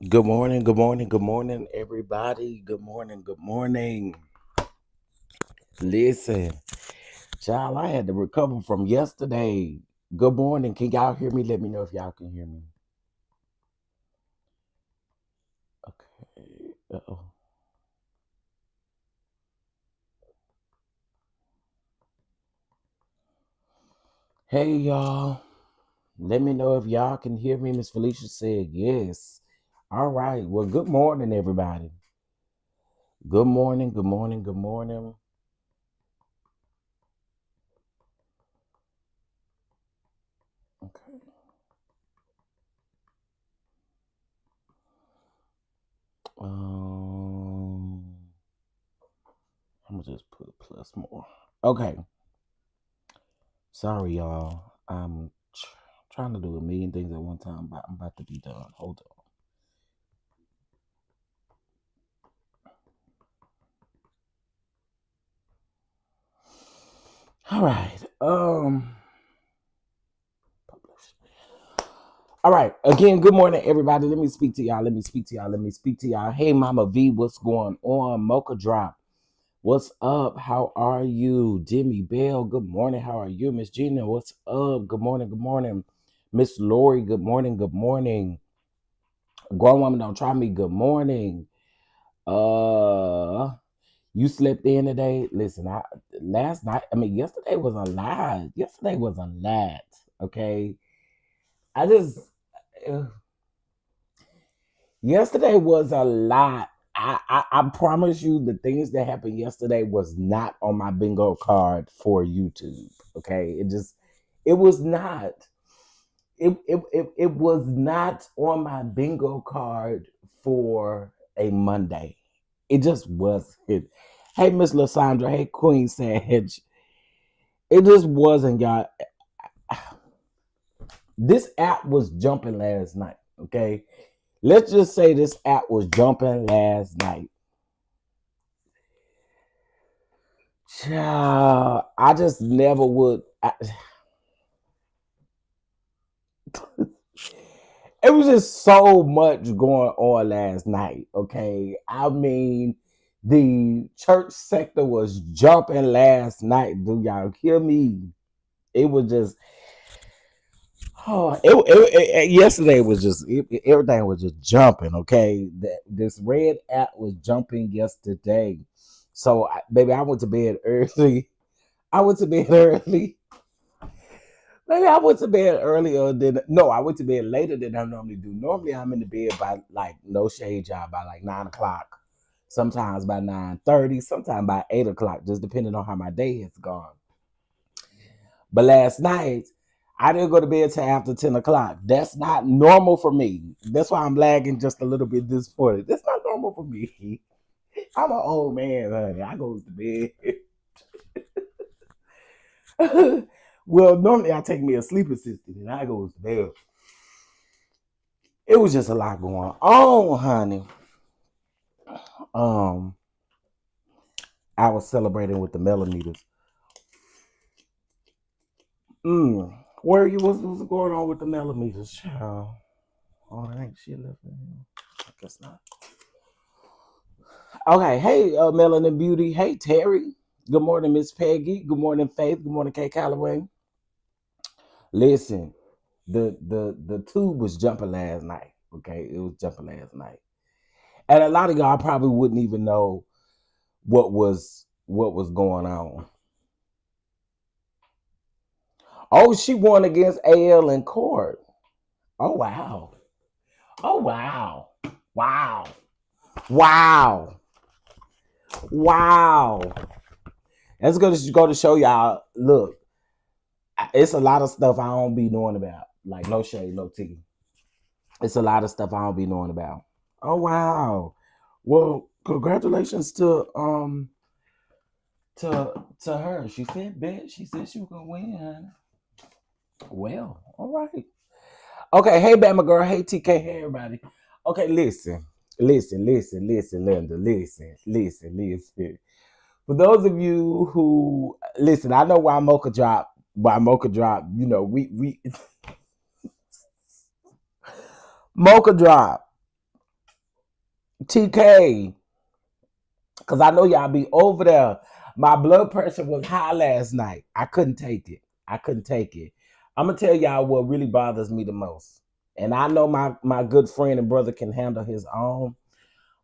Good morning, good morning, good morning, everybody. Good morning, good morning. Listen, child, I had to recover from yesterday. Good morning. Can y'all hear me? Let me know if y'all can hear me. Okay. Uh-oh. Hey, y'all. Let me know if y'all can hear me. Miss Felicia said yes. All right. Well, good morning, everybody. Good morning, good morning, good morning. Okay. Um, I'm gonna just put plus more. Okay. Sorry, y'all. I'm trying to do a million things at one time, but I'm about to be done. Hold on. All right. Publish. All right. Again, good morning, everybody. Let me speak to y'all. Let me speak to y'all. Let me speak to y'all. Hey, Mama V, what's going on? Mocha Drop. What's up? How are you? Jimmy Bell, good morning. How are you? Miss Gina, what's up? Good morning. Good morning. Miss Lori, good morning. Good morning. Grown woman, don't try me. Good morning. Uh You slept in today. Listen, last night, I mean, yesterday was a lie. Yesterday was a lot. Okay. I just uh, Yesterday was a lot. I promise you the things that happened yesterday was not on my bingo card for YouTube. Okay. It was not. It was not on my bingo card for a Monday. It just wasn't. Hey, Miss Lysandra. Hey, Queen Sage. It just wasn't, y'all. This app was jumping last night. Okay, let's just say this app was jumping last night. Child, I just never would. It was just so much going on last night. Okay, I mean, the church sector was jumping last night. Do y'all hear me? It was just yesterday was just everything was just jumping. Okay, this red app was jumping yesterday. So, baby, I went to bed early. I went to bed early. Maybe I went to bed earlier than no. I went to bed later than I normally do. Normally, I'm in the bed by like no shade job by like 9 o'clock. Sometimes by 9:30. Sometimes by 8 o'clock, just depending on how my day has gone. But last night, I didn't go to bed till after 10 o'clock. That's not normal for me. That's why I'm lagging just a little bit this morning. That's not normal for me. I'm an old man, honey. I goes to bed. Well, normally I take me a sleep assistant and I goes to bed. It was just a lot going on, honey. Um, I was celebrating with the millimeters. Where you what's going on with the millimeters, child? Oh, I ain't shit left in here. I guess not. Okay, hey, Melanin Beauty. Hey, Terry. Good morning, Miss Peggy. Good morning, Faith. Good morning, Kay Calloway. Listen, the tube was jumping last night. Okay, it was jumping last night, and a lot of y'all probably wouldn't even know what was going on. Oh, she won against AL in court. Oh wow. Oh wow. Wow. Wow. Wow. That's going to go to show y'all. Look, it's a lot of stuff I don't be knowing about. Like no shade, no tea. It's a lot of stuff I don't be knowing about. Oh wow. Well, congratulations to her. She said bet. She said she was gonna win. Well, all right. Okay, hey Bama girl, hey TK, hey everybody. Okay, listen, Linda, listen. For those of you who listen, I know why Mocha Drop, we Mocha Drop. TK, because I know y'all be over there. My blood pressure was high last night. I couldn't take it. I couldn't take it. I'm gonna tell y'all what really bothers me the most. And I know my good friend and brother can handle his own,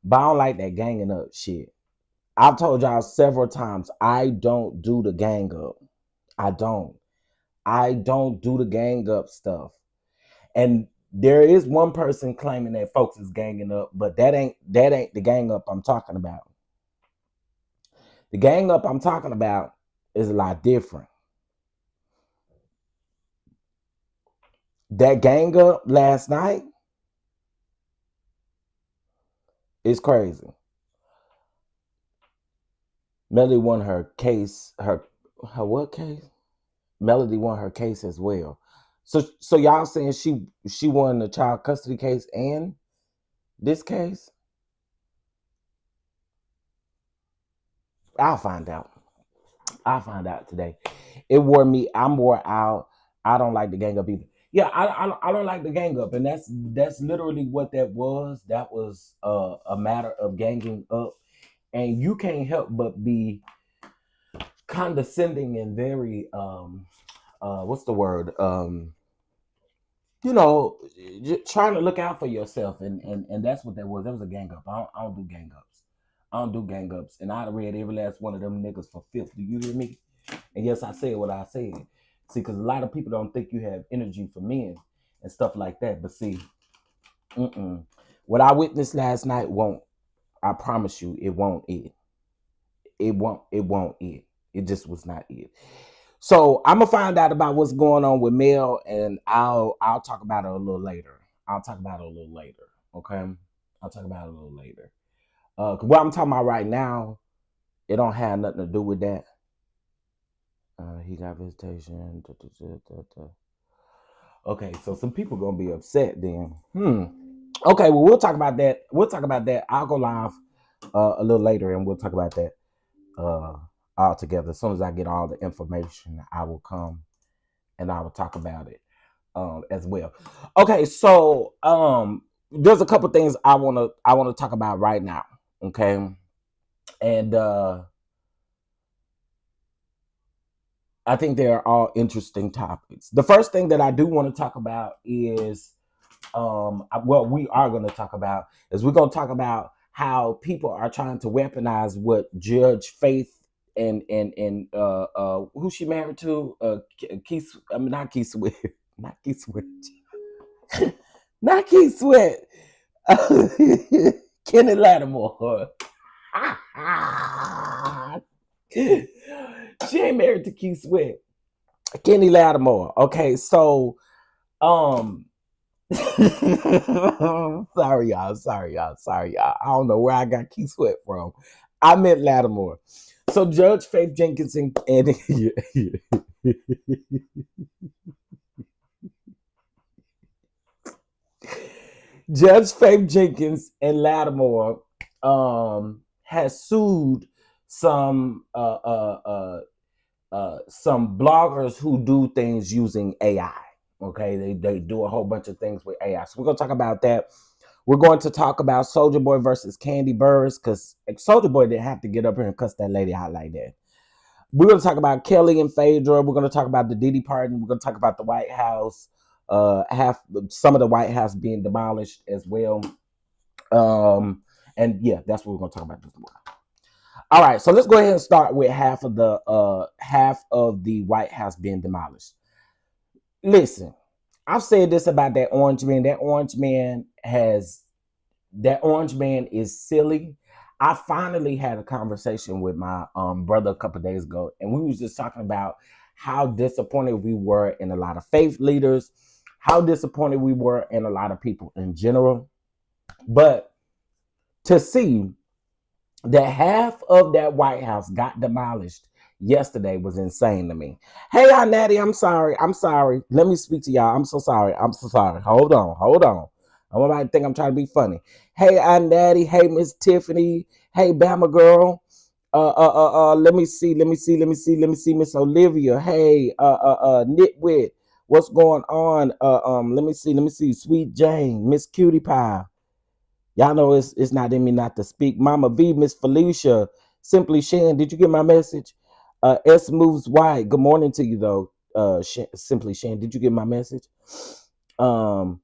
but I don't like that ganging up shit. I've told y'all several times I don't do the gang up. I don't. I don't do the gang up stuff. And there is one person claiming that folks is ganging up, but that ain't the gang up I'm talking about. The gang up I'm talking about is a lot different. That gang up last night is crazy. Melody won her case. Her what case? Melody won her case as well. So y'all saying she won the child custody case and this case? I'll find out. I'll find out today. It wore me. I'm wore out. I don't like the gang up either. Yeah, I don't like the gang up, and that's literally what that was. That was a matter of ganging up, and you can't help but be condescending and very what's the word you know, trying to look out for yourself, and that's what that was. That was a gang up. I don't do gang ups. I don't do gang ups, and I'd read every last one of them niggas for fifth. Do you hear me? And yes, I said what I said. See, because a lot of people don't think you have energy for men and stuff like that. But see, what I witnessed last night won't. I promise you, it won't. It won't. It won't. It just was not it. So I'm gonna find out about what's going on with Mel, and I'll talk about it a little later. I'll talk about it a little later. Okay, I'll talk about it a little later. 'Cause what I'm talking about right now, it don't have nothing to do with that. He got visitation. Okay, so some people gonna be upset then. Okay, well we'll talk about that. We'll talk about that. I'll go live a little later, and we'll talk about that all together. As soon as I get all the information, I will come and I will talk about it as well. Okay, so there's a couple things I wanna talk about right now. Okay, and I think they are all interesting topics. The first thing that I do want to talk about is what we are going to talk about is we're going to talk about how people are trying to weaponize what Judge Faith and who she married to Keith. I mean not Keith Sweat, not Keith Sweat, not Keith Sweat. Kenny Lattimore. She ain't married to Keith Sweat. Kenny Lattimore. Okay, so sorry y'all. I don't know where I got Keith Sweat from. I meant Lattimore. So Judge Faith Jenkins and Judge Faith Jenkins and Lattimore has sued some some bloggers who do things using AI. Okay, they do a whole bunch of things with AI. So we're gonna talk about that. We're going to talk about Soulja Boy versus Kandi Burruss because Soulja Boy didn't have to get up here and cuss that lady out like that. We're going to talk about Kelly and Phadrea. We're going to talk about the Diddy pardon. We're going to talk about the White House, some of the White House being demolished as well. And yeah, that's what we're going to talk about this morning. All right, so let's go ahead and start with half of the White House being demolished. Listen, I've said this about that orange man. That orange man is silly. I finally had a conversation with my brother a couple of days ago, and we was just talking about how disappointed we were in a lot of faith leaders, how disappointed we were in a lot of people in general. But to see that half of that White House got demolished yesterday was insane to me. Hey, Aunt Natty, I'm sorry. Let me speak to y'all. I'm so sorry. Hold on. I might think I'm trying to be funny. Hey, Aunt Natty. Hey, Miss Tiffany. Hey, Bama girl. Let me see, Miss Olivia. Hey, Nitwit. What's going on? Let me see, Sweet Jane, Miss Cutie Pie. Y'all know it's not in me not to speak. Mama V, Miss Felicia, Simply Shan, did you get my message? S Moves White, good morning to you though. Simply Shan, did you get my message? Um,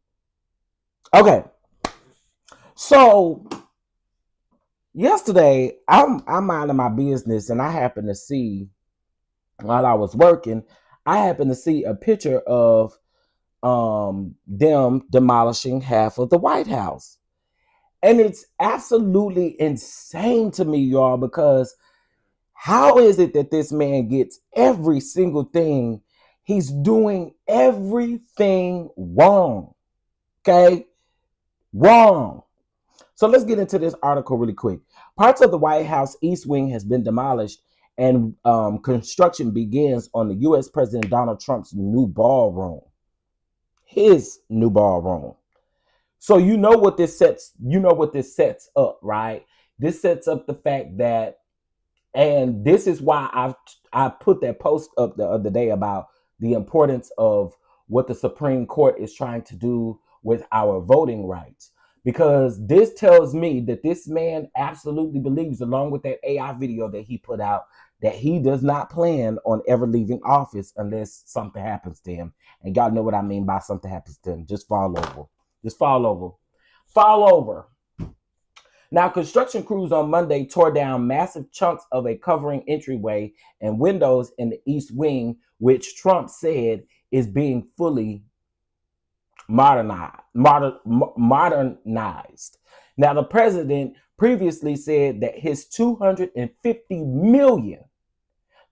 okay. So yesterday, I'm minding my business, and I happened to see while I was working, I happened to see a picture of them demolishing half of the White House. And it's absolutely insane to me, y'all, because how is it that this man gets every single thing? He's doing everything wrong. Okay? Wrong. So let's get into this article really quick. Parts of the White House East Wing has been demolished, and construction begins on the U.S. President Donald Trump's new ballroom. His new ballroom. So you know what this sets. You know what this sets up, right? This sets up the fact that, and this is why I put that post up the other day about the importance of what the Supreme Court is trying to do with our voting rights. Because this tells me that this man absolutely believes, along with that AI video that he put out, that he does not plan on ever leaving office unless something happens to him. And y'all know what I mean by something happens to him. Just fall over. Just fall over. Fall over. Now, construction crews on Monday tore down massive chunks of a covering entryway and windows in the East Wing, which Trump said is being fully modernized. Now, the president previously said that his $250 million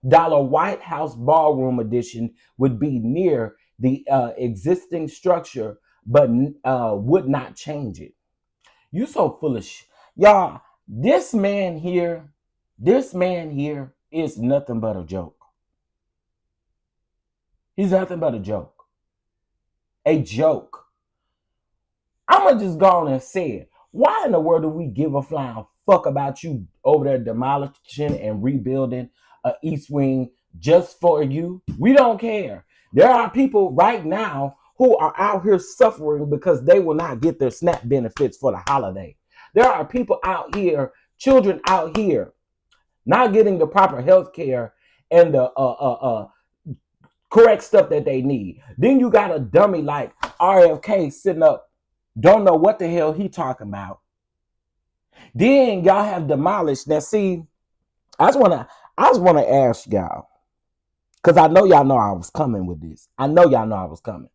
White House ballroom addition would be near the existing structure, but would not change it. You so foolish. Y'all, this man here is nothing but a joke. He's nothing but a joke. A joke. I'ma just go on and say it. Why in the world do we give a flying fuck about you over there demolishing and rebuilding a East Wing just for you? We don't care. There are people right now who are out here suffering because they will not get their SNAP benefits for the holiday. There are people out here, children out here, not getting the proper health care and the correct stuff that they need. Then you got a dummy like RFK sitting up, don't know what the hell he talking about. Then y'all have demolished. Now, see, I just wanna ask y'all, because I know y'all know I was coming with this. I know y'all know I was coming.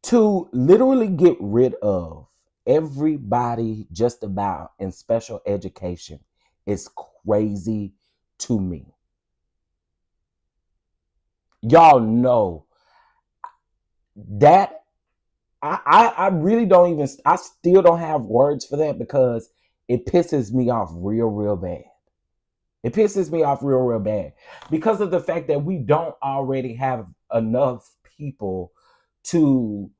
To literally get rid of everybody just about in special education is crazy to me. Y'all know that I really don't even, I still don't have words for that because it pisses me off real bad. It pisses me off real bad because of the fact that we don't already have enough people to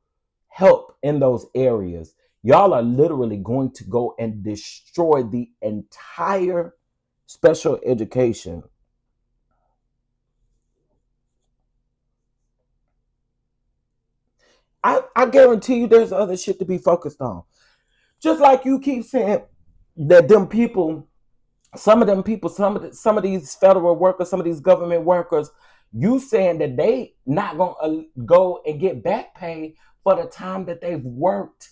help in those areas. Y'all are literally going to go and destroy the entire special education. I guarantee you there's other shit to be focused on. Just like you keep saying that them people, some of them people, some of these federal workers, some of these government workers, you saying that they not gonna go and get back pay for the time that they've worked.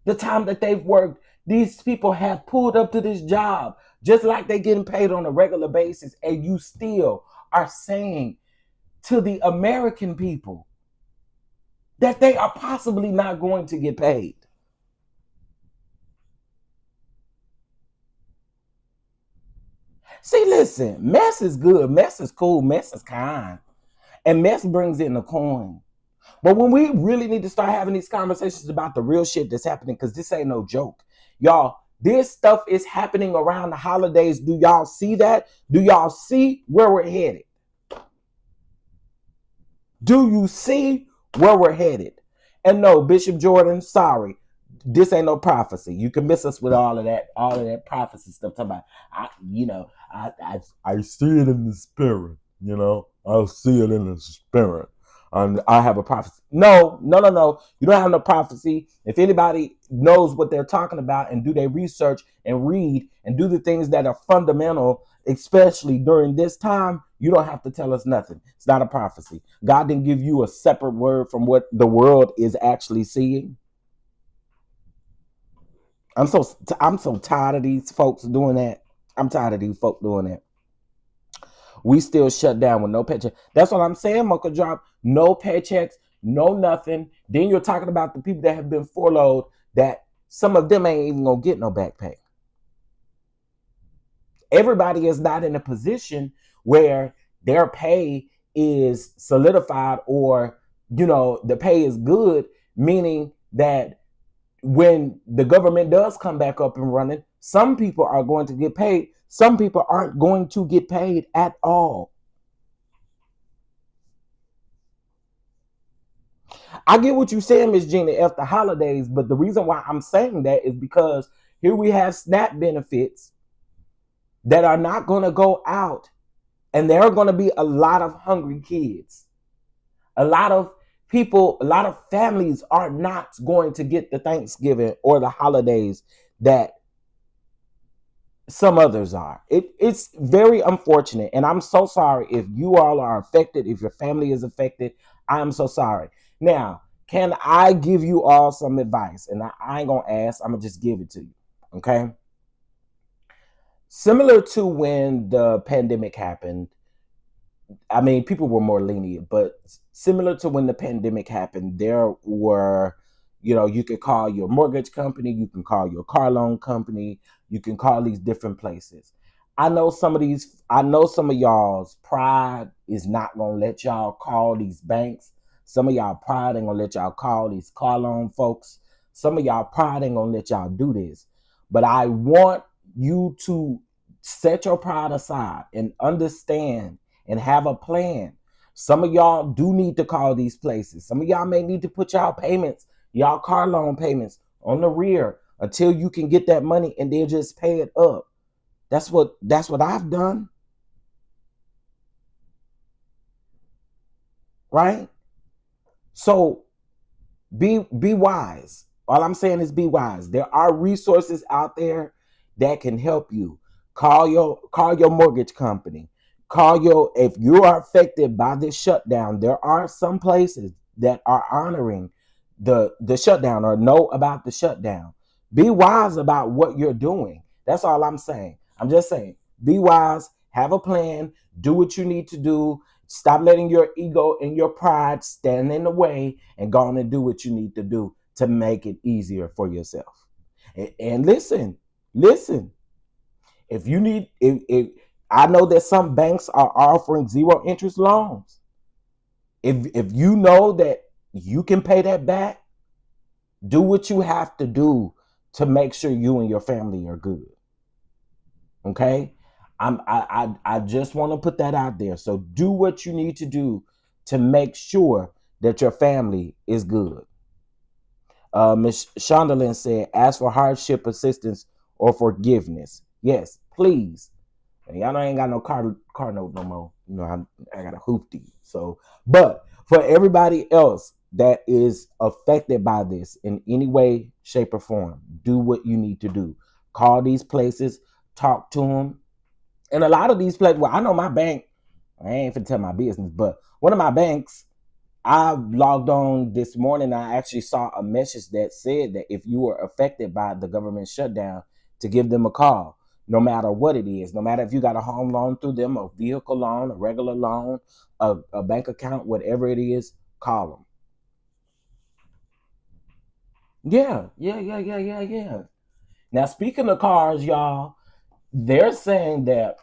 The time that they've worked, these people have pulled up to this job just like they getting paid on a regular basis, and you still are saying to the American people that they are possibly not going to get paid. See, listen, mess is good, mess is cool, mess is kind, and mess brings in the coin. But when we really need to start having these conversations about the real shit that's happening, because this ain't no joke, y'all, this stuff is happening around the holidays. Do y'all see that? Do y'all see where we're headed? Do you see where we're headed? And no, Bishop Jordan, sorry, this ain't no prophecy. You can miss us with all of that prophecy stuff. Talking about, I see it in the spirit. I see it in the spirit. I have a prophecy. No, no, no, no. You don't have no prophecy. If anybody knows what they're talking about and do their research and read and do the things that are fundamental, especially during this time, you don't have to tell us nothing. It's not a prophecy. God didn't give you a separate word from what the world is actually seeing. I'm so tired of these folks doing that. I'm tired of these folks doing that. We still shut down with no paycheck. That's what I'm saying, Uncle Drop. No paychecks, no nothing. Then you're talking about the people that have been furloughed, that some of them ain't even gonna get no back pay. Everybody is not in a position where their pay is solidified, or the pay is good, meaning that when the government does come back up and running, some people are going to get paid. Some people aren't going to get paid at all. I get what you're saying, Miss Gina, after holidays, but the reason why I'm saying that is because here we have SNAP benefits that are not going to go out, and there are going to be a lot of hungry kids. A lot of people, a lot of families are not going to get the Thanksgiving or the holidays that some others are. It's very unfortunate, and I'm so sorry if you all are affected, if your family is affected. I'm so sorry. Now, can I give you all some advice? And I ain't gonna ask, I'm gonna just give it to you. Okay. Similar to when the pandemic happened, I mean, people were more lenient, but similar to when the pandemic happened, there were, you could call your mortgage company, you can call your car loan company, you can call these different places. I know some of y'all's pride is not gonna let y'all call these banks. Some of y'all pride ain't gonna let y'all call these car loan folks. Some of y'all pride ain't gonna let y'all do this. But I want you to set your pride aside and understand and have a plan. Some of y'all do need to call these places. Some of y'all may need to put y'all payments, y'all car loan payments on the rear until you can get that money, and they'll just pay it up. That's what I've done. Right? So be wise. All I'm saying is be wise. There are resources out there that can help you. Call your mortgage company. If you are affected by this shutdown, there are some places that are honoring the shutdown or know about the shutdown. Be wise about what you're doing. That's all I'm saying. I'm just saying, be wise, have a plan, do what you need to do. Stop letting your ego and your pride stand in the way, and go on and do what you need to do to make it easier for yourself. And listen, if you need, if I know that some banks are offering zero interest loans. If you know that you can pay that back, do what you have to do to make sure you and your family are good. Okay? I just want to put that out there. So do what you need to do to make sure that your family is good. Ms. Shondelin said, ask for hardship assistance or forgiveness. Yes, please. And y'all know I ain't got no car note no more. I got a hoopty. So, but for everybody else that is affected by this in any way, shape, or form, do what you need to do. Call these places, talk to them. And a lot of these places, well, I know my bank, I ain't finna tell my business, but one of my banks, I logged on this morning. I actually saw a message that said that if you were affected by the government shutdown, to give them a call, no matter what it is, no matter if you got a home loan through them, a vehicle loan, a regular loan, a bank account, whatever it is, call them. Yeah. Now, speaking of cars, y'all, they're saying that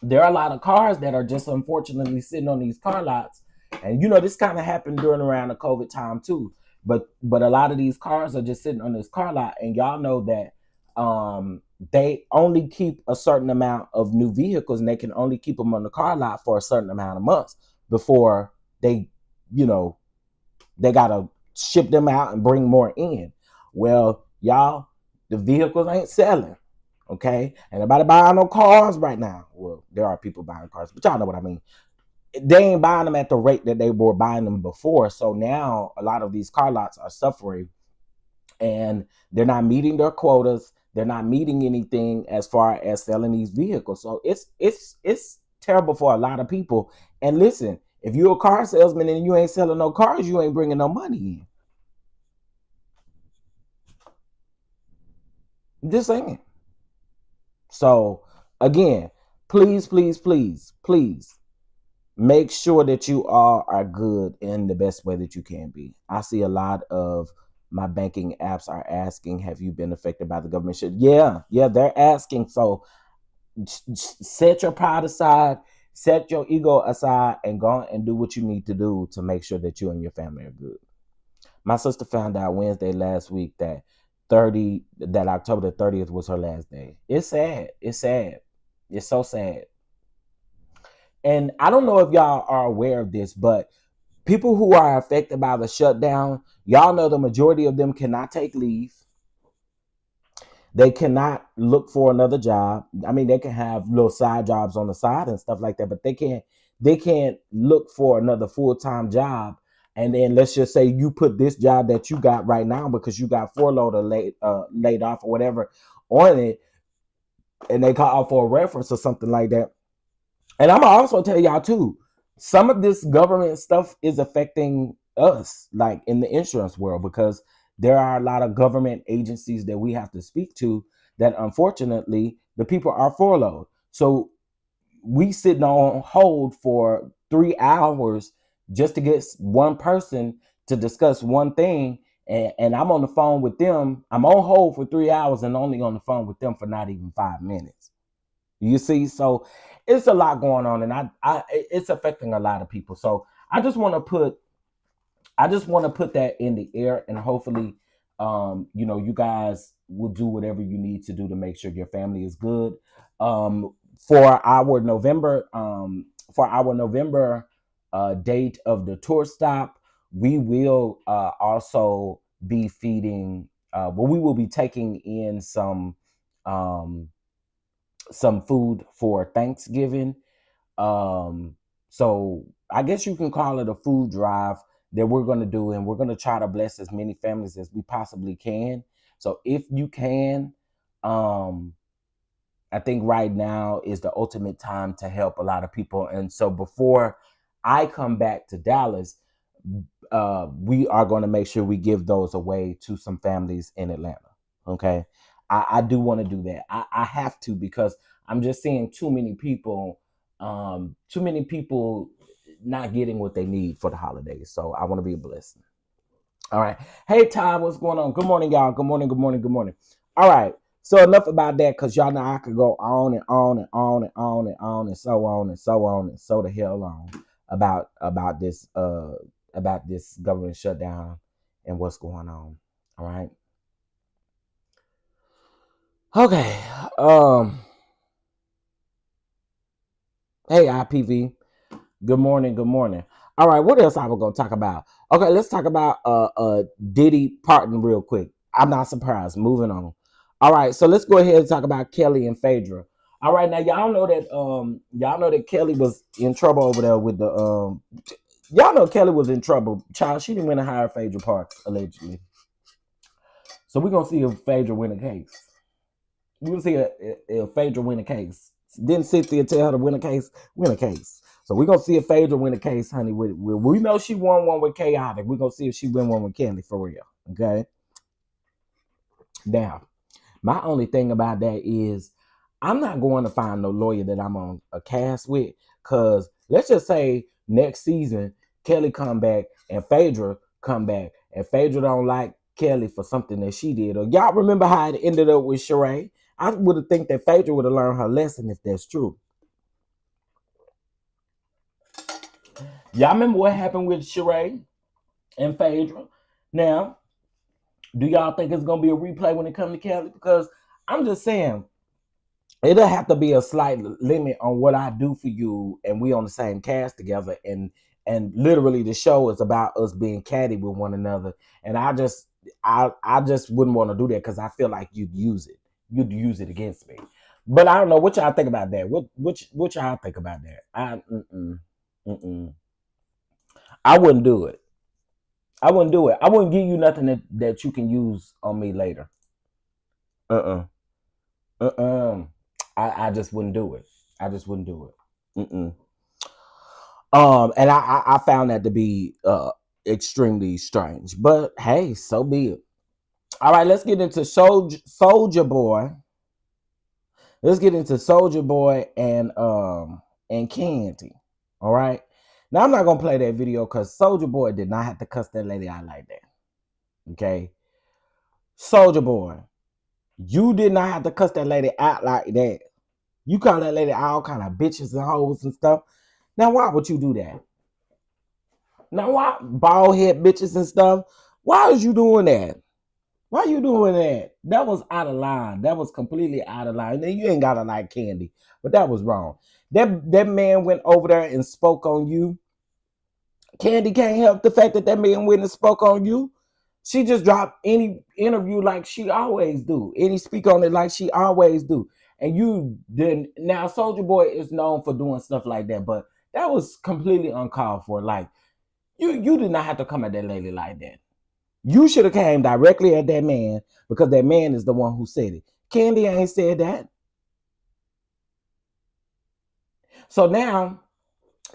there are a lot of cars that are just unfortunately sitting on these car lots. And this kind of happened during around the COVID time too. But a lot of these cars are just sitting on this car lot, and y'all know that they only keep a certain amount of new vehicles, and they can only keep them on the car lot for a certain amount of months before they gotta ship them out and bring more in. Well, y'all, the vehicles ain't selling. Okay, and nobody buying no cars right now. Well, there are people buying cars, but y'all know what I mean. they ain't buying them at the rate that they were buying them before. So now a lot of these car lots are suffering, and they're not meeting their quotas. They're not meeting anything as far as selling these vehicles. So it's terrible for a lot of people. And listen, if you're a car salesman and you ain't selling no cars, you ain't bringing no money in. I'm just saying. So again, please, please, please, please make sure that you all are good in the best way that you can be. I see a lot of my banking apps are asking, have you been affected by the government shit? Yeah, they're asking. So set your pride aside, set your ego aside, and go and do what you need to do to make sure that you and your family are good. My sister found out Wednesday last week that October the 30th was her last day. It's sad. It's sad. It's so sad. And I don't know if y'all are aware of this, but people who are affected by the shutdown, y'all know the majority of them cannot take leave. They cannot look for another job. I mean, they can have little side jobs on the side and stuff like that, but they can't look for another full-time job. And then let's just say you put this job that you got right now because you got furloughed or laid off or whatever on it, and they call for a reference or something like that. And I'm gonna also tell y'all too, some of this government stuff is affecting us, like in the insurance world, because there are a lot of government agencies that we have to speak to that unfortunately the people are furloughed. So we sitting on hold for 3 hours just to get one person to discuss one thing. And I'm on the phone with them. I'm on hold for 3 hours and only on the phone with them for not even 5 minutes. You see, so it's a lot going on, and it's affecting a lot of people. So I just want to put that in the air, and hopefully, you guys will do whatever you need to do to make sure your family is good. Um, for our November, date of the tour stop, we will also be feeding. We will be taking in um, some food for Thanksgiving. Um, so I guess you can call it a food drive that we're going to do, and we're going to try to bless as many families as we possibly can. So if you can, um, I think right now is the ultimate time to help a lot of people. And so before I come back to Dallas, we are going to make sure we give those away to some families in Atlanta. Okay. I do want to do that. I have to, because I'm just seeing too many people not getting what they need for the holidays. So I want to be a blessing. All right. Hey, Todd, what's going on? Good morning, y'all. Good morning, good morning, good morning. All right. So enough about that, because y'all know I could go on and on and on and on and on and so on and so on and so the hell on about this government shutdown and what's going on. All right. Okay. Hey, IPV. Good morning. Good morning. All right. What else I was gonna talk about? Okay, let's talk about Diddy parting real quick. I'm not surprised. Moving on. All right. So let's go ahead and talk about Kelly and Phadrea. All right. Now y'all know that Kelly was in trouble over there with the y'all know Kelly was in trouble. Child, she didn't win a hire Phadrea Park allegedly. So we're gonna see if Phadrea win a case. We're gonna see if Phadrea win a case. Didn't Cynthia tell her to win a case? Win a case. So we're gonna see if Phadrea win a case, honey. We know she won one with Chaotic. We're gonna see if she win one with Kandi for real. Okay. Now, my only thing about that is I'm not going to find no lawyer that I'm on a cast with. Cause let's just say next season Kelly come back and Phadrea come back, and Phadrea don't like Kelly for something that she did. Or y'all remember how it ended up with Sheree? I would have think that Phadrea would have learned her lesson if that's true. Y'all remember what happened with Sheree and Phadrea? Now, do y'all think it's gonna be a replay when it comes to Kelly? Because I'm just saying, it'll have to be a slight limit on what I do for you, and we on the same cast together, and literally the show is about us being catty with one another. And I just wouldn't want to do that, because I feel like you'd use it against me. But I don't know what y'all think about that. What y'all think about that? Mm-mm. I wouldn't do it. I wouldn't do it. I wouldn't give you nothing that you can use on me later. Uh-uh. Uh-uh. I just wouldn't do it. I just wouldn't do it. Mm-mm. And I found that to be extremely strange. But hey, so be it. All right, let's get into Soulja Boy. Let's get into Soulja Boy and Kandi. All right. Now I'm not gonna play that video because Soulja Boy did not have to cuss that lady out like that. Okay. Soulja Boy, you did not have to cuss that lady out like that. You call that lady all kind of bitches and hoes and stuff. Now why would you do that? Now why bald head bitches and stuff? Why was you doing that? Why you doing that? That was out of line. That was completely out of line. You ain't gotta like Kandi, but that was wrong. That man went over there and spoke on you. Kandi can't help the fact that man went and spoke on you. She just dropped any interview like she always do. Any speak on it like she always do. And you didn't. Now Soulja Boy is known for doing stuff like that, but that was completely uncalled for. Like you did not have to come at that lady like that. You should have came directly at that man because that man is the one who said it. Kandi ain't said that. So now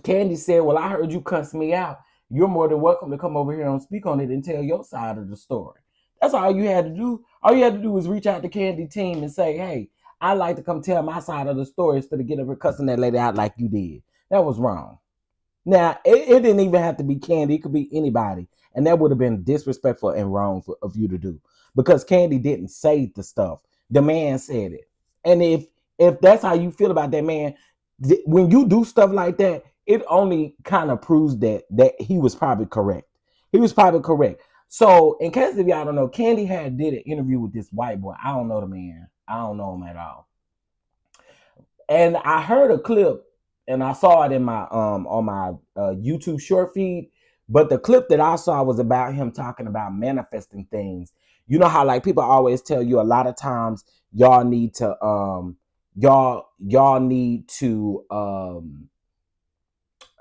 Kandi said, well, I heard you cuss me out. You're more than welcome to come over here and speak on it and tell your side of the story. That's all you had to do. All you had to do was reach out to Kandi team and say, hey, I'd like to come tell my side of the story instead of getting up and cussing that lady out like you did. That was wrong. Now, it didn't even have to be Kandi. It could be anybody. And that would have been disrespectful and wrong of you to do. Because Kandi didn't say the stuff. The man said it. And if that's how you feel about that man, when you do stuff like that, it only kind of proves that he was probably correct. He was probably correct. So, in case if y'all don't know, Kandi did an interview with this white boy. I don't know the man. I don't know him at all. And I heard a clip and I saw it in my on my YouTube short feed. But the clip that I saw was about him talking about manifesting things. You know how like people always tell you a lot of times y'all need to y'all need to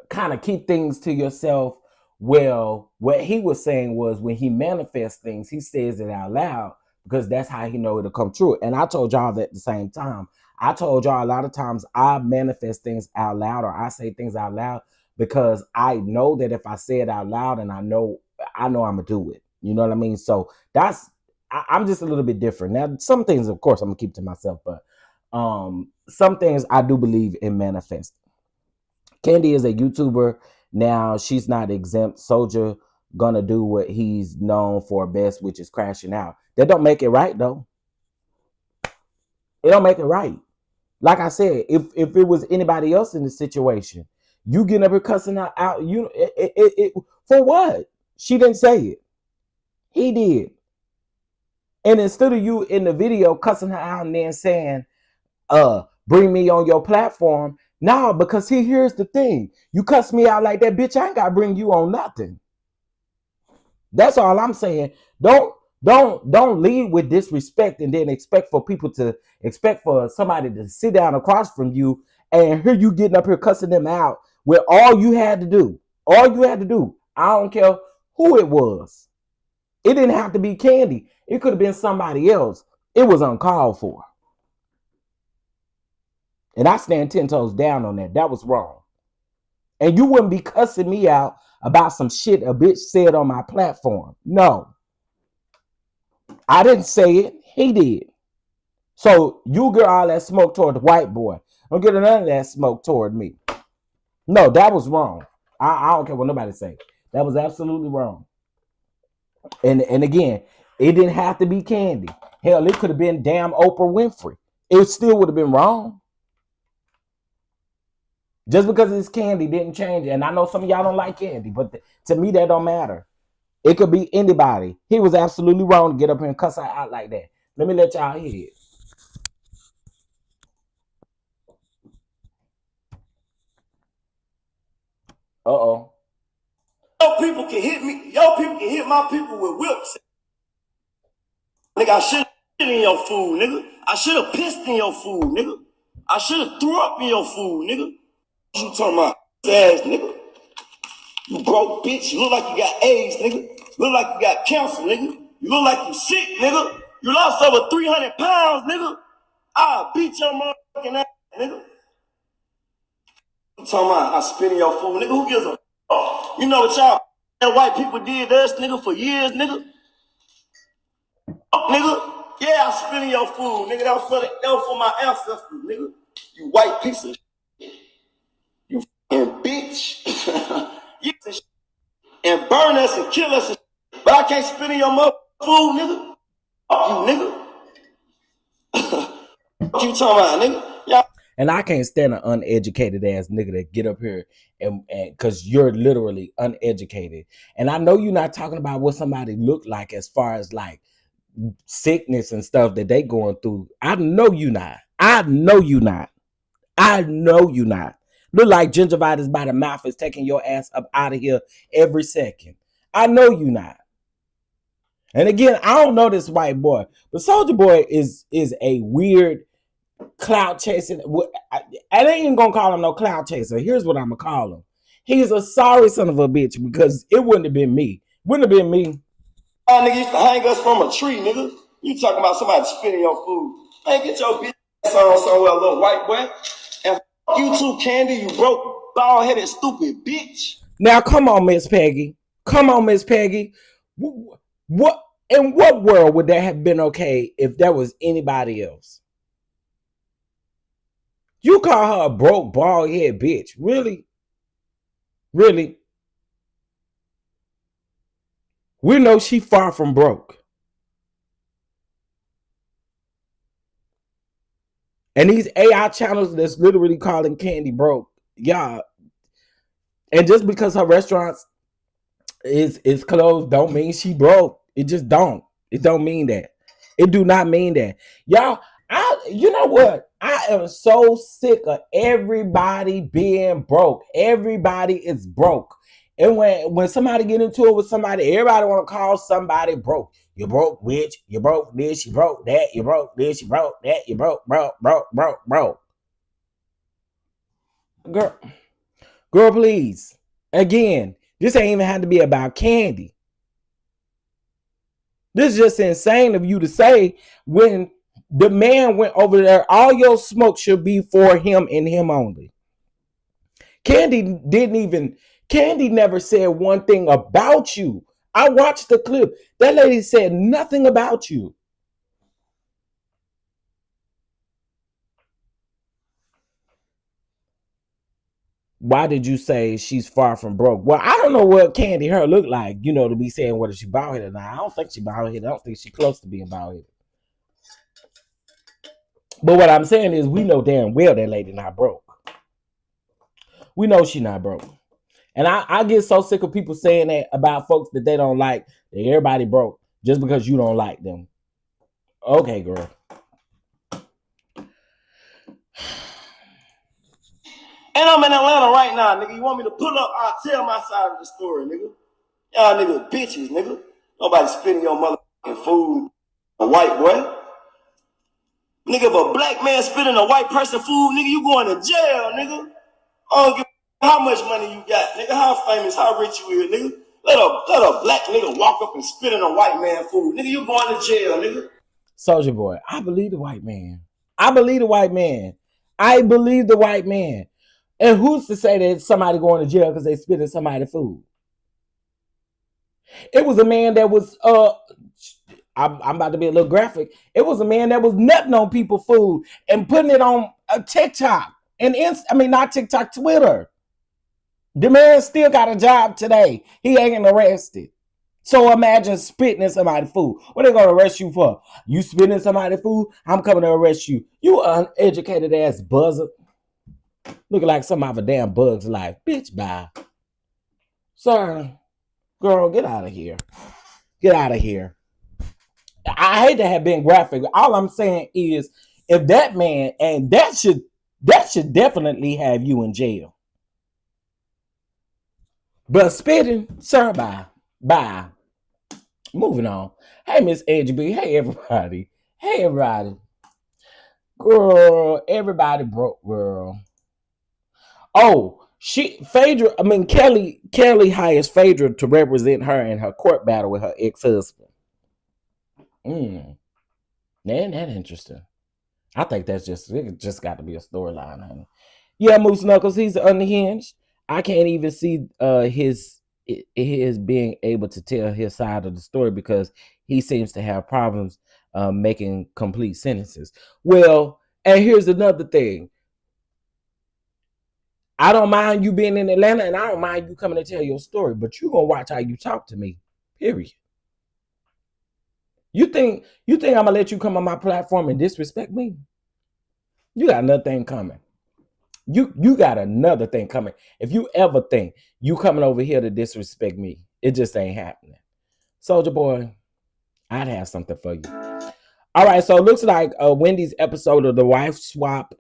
kind of keep things to yourself. Well, what he was saying was when he manifests things, he says it out loud because that's how he know it'll come true. And I told y'all that at the same time. I told y'all a lot of times I manifest things out loud or I say things out loud because I know that if I say it out loud and I know I'm gonna do it. You know what I mean? So I'm just a little bit different. Now, some things, of course, I'm gonna keep to myself, but some things I do believe in manifest. Kandi is a YouTuber now. She's not exempt. Soulja gonna do what he's known for best, which is crashing out. That don't make it right though. It don't make it right. Like I said, if it was anybody else in the situation, you getting up here cussing her out, you for what? She didn't say it. He did. And instead of you in the video cussing her out and then saying, bring me on your platform. No, because here's the thing. You cuss me out like that, bitch, I ain't gotta bring you on nothing. That's all I'm saying. Don't lead with disrespect and then expect for somebody to sit down across from you and hear you getting up here cussing them out with all you had to do. I don't care who it was. It didn't have to be Kandi. It could have been somebody else. It was uncalled for. And I stand 10 toes down on that. That was wrong. And you wouldn't be cussing me out about some shit a bitch said on my platform. No. I didn't say it. He did. So you get all that smoke toward the white boy. Don't get none of that smoke toward me. No, that was wrong. I don't care what nobody say. That was absolutely wrong. And again, it didn't have to be Kandi. Hell, it could have been damn Oprah Winfrey. It still would have been wrong. Just because it's Kandi didn't change it. And I know some of y'all don't like Kandi, but to me, that don't matter. It could be anybody. He was absolutely wrong to get up here and cuss her out like that. Let me let y'all hear it. Uh-oh. Your people can hit me. Your people can hit my people with whips. Nigga, I should have shit in your food, nigga. I should have pissed in your food, nigga. I should have threw up in your food, nigga. What you talking about, ass nigga? You broke bitch. You look like you got AIDS, nigga. You look like you got cancer, nigga. You look like you sick, nigga. You lost over 300 pounds, nigga. I'll beat your motherfucking ass, nigga. You talking about I spit in your food, nigga? Who gives a You know what y'all that white people did to us, nigga, for years, nigga? Nigga. Yeah, I spit in your food, nigga. That was for my ancestors, nigga. You white piece of shit. You fucking bitch. You and burn us and kill us. But I can't spit in your mother food, nigga. Fuck you, nigga. What you talking about, nigga? Yeah. And I can't stand an uneducated ass nigga that get up here and because you're literally uneducated. And I know you're not talking about what somebody look like as far as like sickness and stuff that they going through. I know you not. I know you not. I know you not. Look like gingivitis by the mouth is taking your ass up out of here every second. I know you not. And again, I don't know this white boy, but Soulja Boy is a weird clout chasing. I ain't even gonna call him no clout chaser. Here's what I'm gonna call him. He's a sorry son of a bitch because it wouldn't have been me. Wouldn't have been me. Nigga used to hang us from a tree, nigga. You talking about somebody spitting your food. Hey, get your bitch ass on somewhere, little white boy. And you too, Kandi, you broke, bald-headed, stupid bitch. Now, come on, Miss Peggy. Come on, Miss Peggy. What in what world would that have been okay if that was anybody else? You call her a broke, bald-headed bitch. Really? Really? We know she far from broke. And these AI channels that's literally calling Kandi broke, yeah. And just because her restaurants is closed, don't mean she broke. It just don't. It don't mean that. It do not mean that. Y'all, you know what? I am so sick of everybody being broke. Everybody is broke. And when somebody get into it with somebody, everybody want to call somebody broke. You broke, bitch. You broke this. You broke that. You broke this. You broke that. You broke. Girl, please. Again, this ain't even had to be about Kandi. This is just insane of you to say when the man went over there, all your smoke should be for him and him only. Kandi never said one thing about you. I watched the clip. That lady said nothing about you. Why did you say she's far from broke? Well, I don't know what Kandi her look like, to be saying whether she bald headed or not. I don't think she bald headed. I don't think she's close to being bald headed. But what I'm saying is we know damn well that lady not broke. We know she not broke. And I get so sick of people saying that about folks that they don't like, that everybody broke just because you don't like them. Okay, girl. And I'm in Atlanta right now, nigga. You want me to pull up? I'll tell my side of the story, nigga. Y'all niggas bitches, nigga. Nobody spitting your motherfucking food. A white boy. Nigga, if a black man spitting a white person food, nigga, you going to jail, nigga. I don't give how much money you got, nigga. How famous, how rich you is, nigga. Let a black nigga walk up and spit in a white man food. Nigga, you going to jail, nigga. Soulja Boy, I believe the white man. I believe the white man. I believe the white man. And who's to say that somebody going to jail because they spit in somebody's food? It was a man that was I'm about to be a little graphic. It was a man that was nutting on people's food and putting it on a TikTok and not TikTok, Twitter. The man still got a job today. He ain't arrested. So imagine spitting in somebody's food. What are they gonna arrest you for? You spitting in somebody's food? I'm coming to arrest you. You uneducated ass buzzer. Looking like some of a damn bug's life. Bitch, bye. Sir, girl, get out of here. Get out of here. I hate to have been graphic. All I'm saying is, if that man, and that should definitely have you in jail. But spitting, sir, bye. Moving on. Hey, Miss Edge B. Hey, everybody. Girl, everybody broke, girl. Oh, Kelly hires Phadrea to represent her in her court battle with her ex-husband. Man, that interesting. I think that's just got to be a storyline, honey. Yeah, Moose Knuckles, he's unhinged. I can't even see his being able to tell his side of the story because he seems to have problems making complete sentences. Well, and here's another thing. I don't mind you being in Atlanta, and I don't mind you coming to tell your story, but you gonna watch how you talk to me. Period. You think I'm gonna let you come on my platform and disrespect me? You got another thing coming. You got another thing coming. If you ever think you coming over here to disrespect me, it just ain't happening. Soulja Boy, I'd have something for you. All right, so it looks like Wendy's episode of the wife swap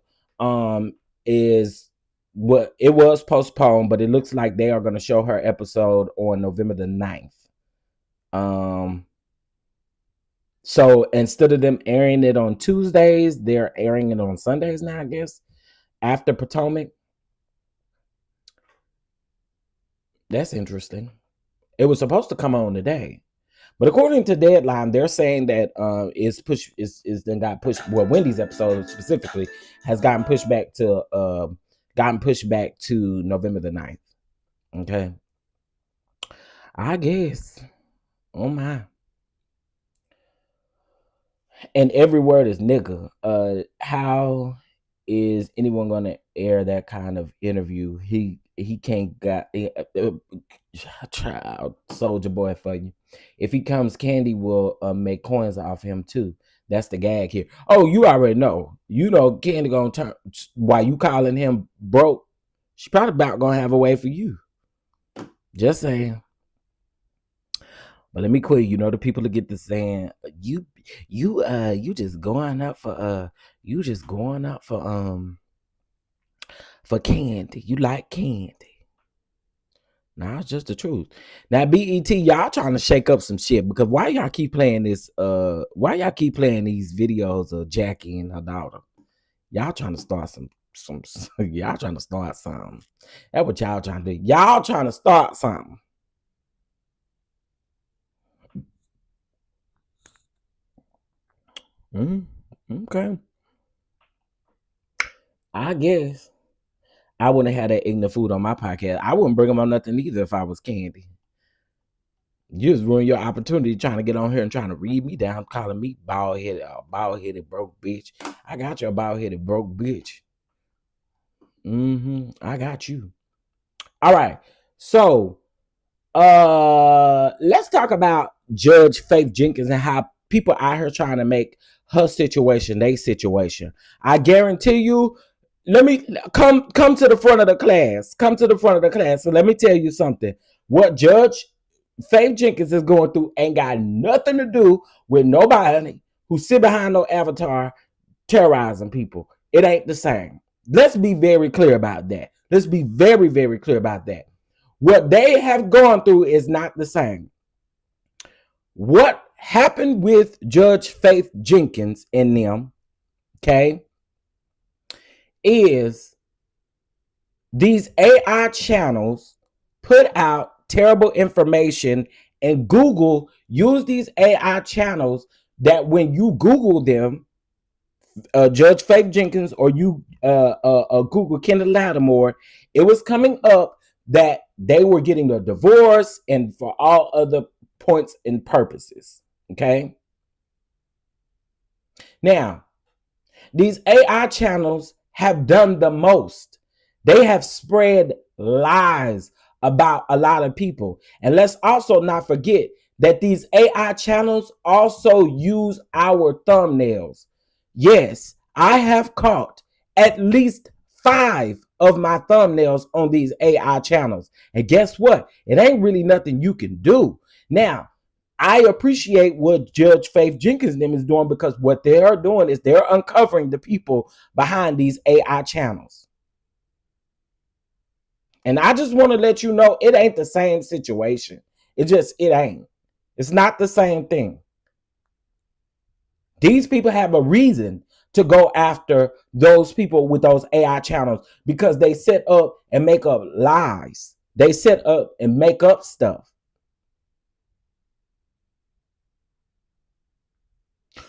is what it was postponed, but it looks like they are going to show her episode on November the 9th. So instead of them airing it on Tuesdays, they're airing it on Sundays now, I guess, after Potomac. That's interesting. It was supposed to come on today, but according to Deadline, they're saying that is then got pushed. Well, Wendy's episode specifically has gotten pushed back to November the 9th. Okay, I guess. Oh my. And every word is nigga. How is anyone gonna air that kind of interview? He can't got child Soulja Boy for you. If he comes, Kandi will make coins off him too. That's the gag here. Oh, you already know. You know Kandi gonna turn while you calling him broke. She probably about gonna have a way for you. Just saying. But let me quit. You know the people that get to saying you just going up for for Kandi. You like Kandi. Nah, it's just the truth. Now, BET, y'all trying to shake up some shit because why y'all keep playing this? Why y'all keep playing these videos of Jackie and her daughter? Y'all trying to start some. Y'all trying to start something. That's what y'all trying to do. Y'all trying to start something. Okay. I guess I wouldn't have had that ignorant food on my podcast. I wouldn't bring them on nothing either if I was Kandi. You just ruin your opportunity trying to get on here and trying to read me down, calling me bald headed broke bitch. I got your bald headed broke bitch. I got you. All right. So let's talk about Judge Faith Jenkins and how people out here trying to make her situation their situation. I guarantee you, let me come to the front of the class. Come to the front of the class. So let me tell you something. What Judge Faith Jenkins is going through ain't got nothing to do with nobody who sit behind no avatar terrorizing people. It ain't the same. Let's be very clear about that. Let's be very, very clear about that. What they have gone through is not the same. What happened with Judge Faith Jenkins and them, okay, is these AI channels put out terrible information, and Google used these AI channels that when you Google them, Judge Faith Jenkins, or you Google Kendall Lattimore, it was coming up that they were getting a divorce and for all other points and purposes. Okay. Now, these AI channels have done the most. They have spread lies about a lot of people. And let's also not forget that these AI channels also use our thumbnails. Yes, I have caught at least 5 of my thumbnails on these AI channels. And guess what? It ain't really nothing you can do. Now, I appreciate what Judge Faith Jenkins them is doing because what they are doing is they're uncovering the people behind these AI channels. And I just want to let you know it ain't the same situation. It ain't. It's not the same thing. These people have a reason to go after those people with those AI channels because they set up and make up lies. They set up and make up stuff.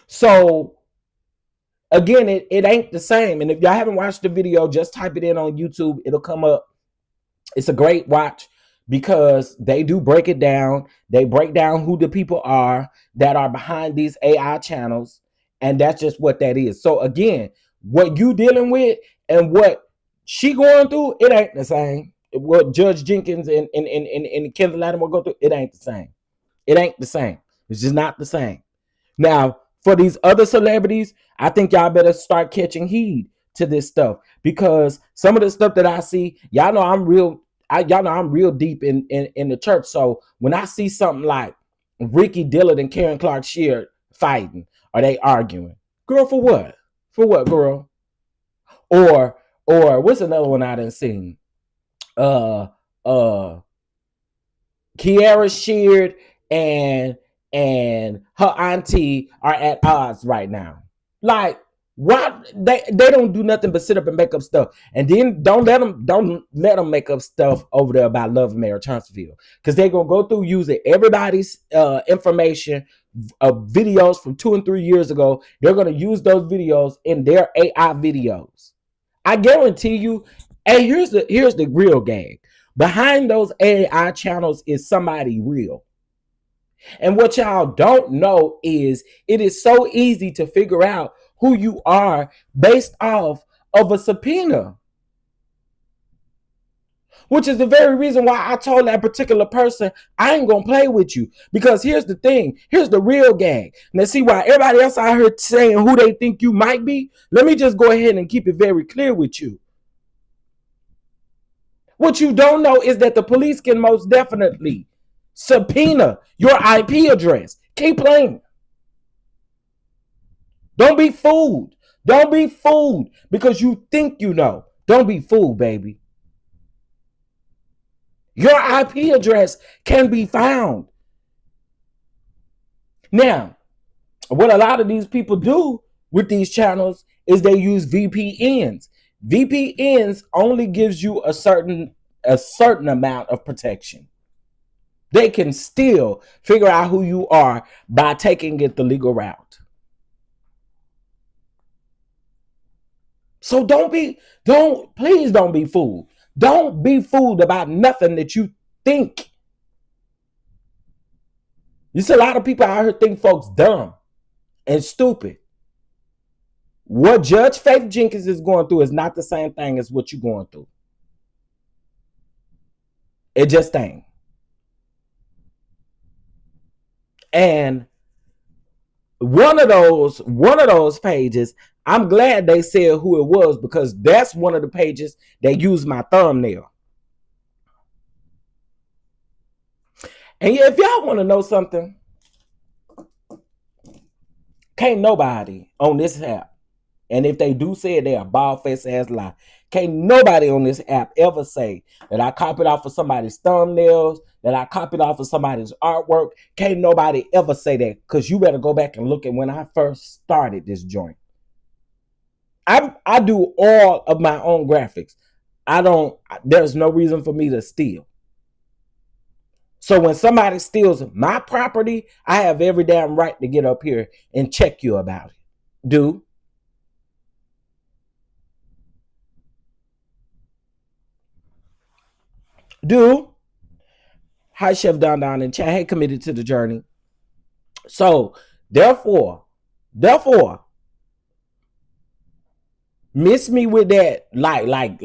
So again, it ain't the same. And if y'all haven't watched the video, just type it in on YouTube. It'll come up. It's a great watch because they do break it down. They break down who the people are that are behind these AI channels. And that's just what that is. So again, what you dealing with and what she going through, it ain't the same. What Judge Jenkins and Kendall Latimer go through, it ain't the same. It ain't the same. It's just not the same. Now, for these other celebrities, I think y'all better start catching heed to this stuff because some of the stuff that I see, y'all know I'm real. Y'all know I'm real deep in the church. So when I see something like Ricky Dillard and Karen Clark Sheard fighting, are they arguing? Girl, for what? For what, girl? Or what's another one I done seen? Uh uh Kiara Sheard and her auntie are at odds right now. Like, what? They don't do nothing but sit up and make up stuff, and then don't let them make up stuff over there about Love and Marriage Huntsville because they're gonna go through using everybody's information of videos from 2 and 3 years ago. They're gonna use those videos in their AI videos. I guarantee you. Hey, here's the real gag. Behind those AI channels is somebody real. And what y'all don't know is it is so easy to figure out who you are based off of a subpoena. Which is the very reason why I told that particular person, I ain't gonna play with you. Because here's the thing, here's the real gag. Now see why everybody else out here saying who they think you might be, let me just go ahead and keep it very clear with you. What you don't know is that the police can most definitely subpoena your IP address. Keep playing. Don't be fooled. Don't be fooled because you think you know. Don't be fooled, baby. Your IP address can be found. Now, what a lot of these people do with these channels is they use VPNs. VPNs only gives you a certain amount of protection. They can still figure out who you are by taking it the legal route. So please don't be fooled. Don't be fooled about nothing that you think. You see a lot of people out here think folks dumb and stupid. What Judge Faith Jenkins is going through is not the same thing as what you're going through. It just ain't. And one of those pages, I'm glad they said who it was because that's one of the pages that used my thumbnail. And if y'all want to know something, can't nobody on this app, and if they do say it, they a bald-faced ass lie. Can't nobody on this app ever say that I copied off of somebody's thumbnails, that I copied off of somebody's artwork. Can't nobody ever say that because you better go back and look at when I first started this joint. I do all of my own graphics. There's no reason for me to steal. So when somebody steals my property, I have every damn right to get up here and check you about it. Do. Hi, Chef DonDon in chat. Hey, committed to the journey. So, therefore, miss me with that. Like,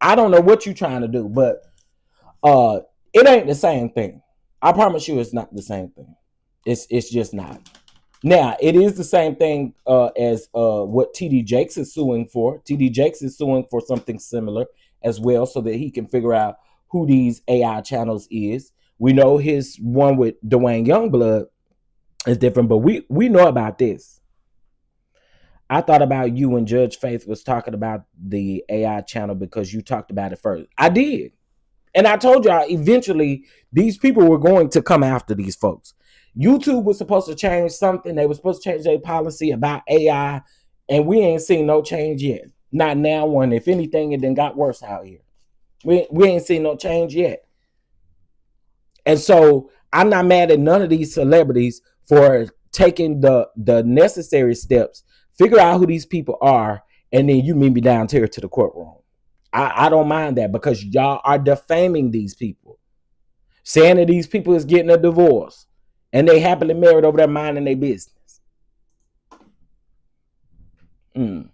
I don't know what you're trying to do, but it ain't the same thing. I promise you, it's not the same thing. It's just not. Now, it is the same thing as what TD Jakes is suing for. TD Jakes is suing for something similar as well so that he can figure out who these AI channels is. We know his one with Dwayne Youngblood is different, but we know about this. I thought about you when Judge Faith was talking about the AI channel because you talked about it first. I did. And I told y'all eventually these people were going to come after these folks. YouTube was supposed to change something. They were supposed to change their policy about AI, and we ain't seen no change yet. Not now one. If anything, it then got worse out here. We ain't seen no change yet. And so I'm not mad at none of these celebrities for taking the necessary steps, figure out who these people are, and then you meet me down here to the courtroom. I don't mind that because y'all are defaming these people, saying that these people is getting a divorce and they happily married over their mind and their business. And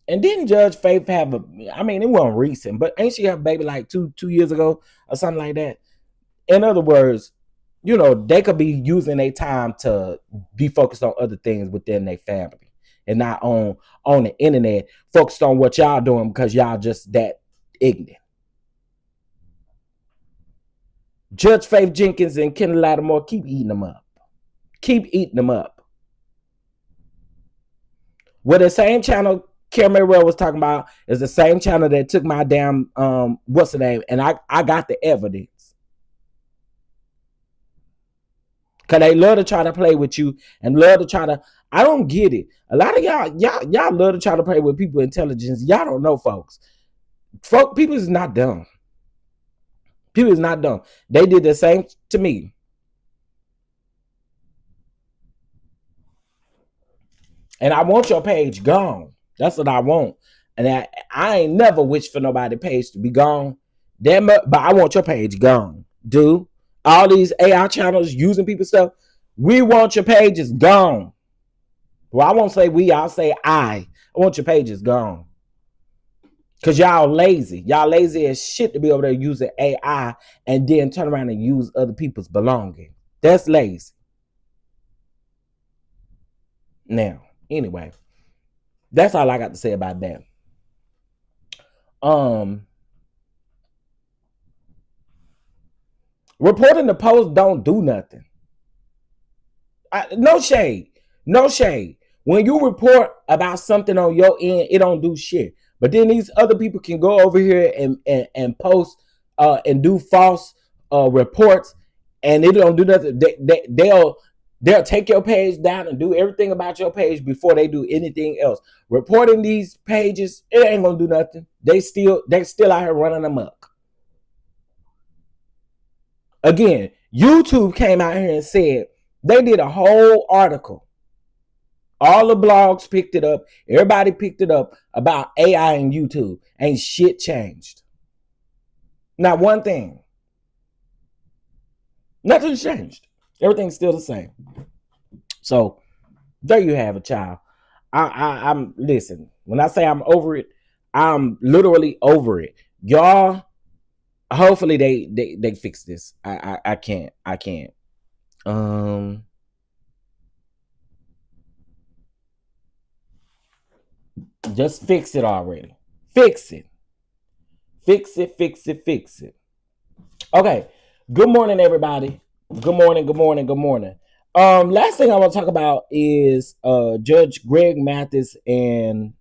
didn't Judge Faith have I mean, it wasn't recent, but ain't she have a baby like two years ago or something like that? In other words, you know, they could be using their time to be focused on other things within their family and not on the internet, focused on what y'all doing because y'all just that ignorant. Judge Faith Jenkins and Kenny Lattimore, keep eating them up. Keep eating them up. Well, the same channel Cameron was talking about is the same channel that took my damn what's the name, and I got the evidence. Cause they love to try to play with you and love to try to. I don't get it. A lot of y'all love to try to play with people's intelligence. Y'all don't know, folks. People is not dumb. People is not dumb. They did the same to me. And I want your page gone. That's what I want. And I ain't never wished for nobody's page to be gone. But I want your page gone. Dude, all these AI channels using people's stuff, we want your pages gone. Well, I won't say we, I'll say I want your pages gone. Because y'all lazy. Y'all lazy as shit to be over there using AI and then turn around and use other people's belongings. That's lazy. Now, anyway, that's all I got to say about that. Reporting the post don't do nothing. No shade. No shade. When you report about something on your end, it don't do shit. But then these other people can go over here and post and do false reports, and it don't do nothing. They'll take your page down and do everything about your page before they do anything else. Reporting these pages, it ain't gonna do nothing. They still out here running amok. Again, YouTube came out here and said they did a whole article. All the blogs picked it up. Everybody picked it up about AI and YouTube. Ain't shit changed. Not one thing. Nothing's changed. Everything's still the same. So there you have it, child. I'm listen. When I say I'm over it, I'm literally over it. Y'all, hopefully they fix this. I can't. Just fix it already. Fix it. Fix it. Okay. Good morning, everybody. Good morning. Last thing I want to talk about is Judge Greg Mathis and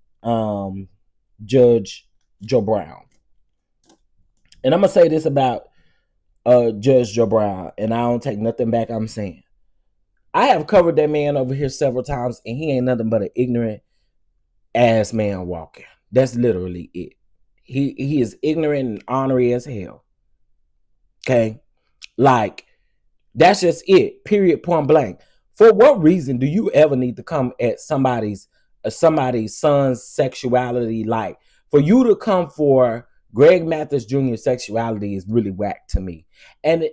Judge Joe Brown. And I'm gonna say this about Judge Joe Brown, and I don't take nothing back I'm saying. I have covered that man over here several times, and he ain't nothing but an ignorant ass man walking. That's literally it. He is ignorant and ornery as hell. Okay? Like, that's just it. Period. Point blank. For what reason do you ever need to come at somebody's son's sexuality? Like, for you to come for Greg Mathis Jr.'s sexuality is really whack to me. And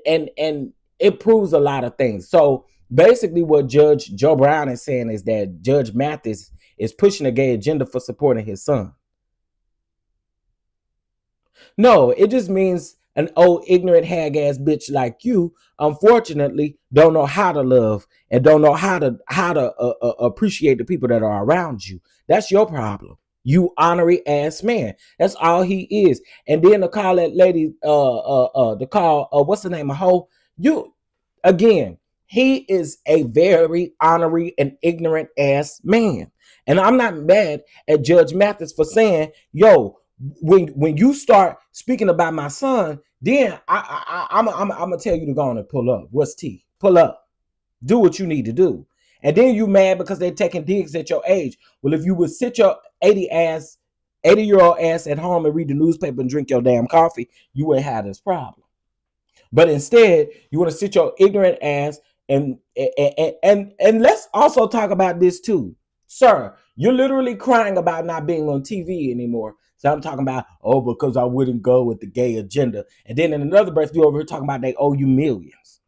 it proves a lot of things. So basically what Judge Joe Brown is saying is that Judge Mathis is pushing a gay agenda for supporting his son. No, it just means an old ignorant hag ass bitch like you, unfortunately, don't know how to love and don't know how to appreciate the people that are around you. That's your problem. You honorary ass man. That's all he is. And then to call that lady, what's the name of hoe? You again. He is a very honorary and ignorant ass man. And I'm not mad at Judge Mathis for saying, yo, when you start speaking about my son, then I'm gonna tell you to go on and pull up. What's T? Pull up. Do what you need to do. And then you mad because they're taking digs at your age. Well, if you would sit your 80-year-old ass at home and read the newspaper and drink your damn coffee, you wouldn't have this problem. But instead, you want to sit your ignorant ass and let's also talk about this too. Sir, you're literally crying about not being on TV anymore. So I'm talking about, oh, because I wouldn't go with the gay agenda. And then in another breath, you over here talking about they owe you millions.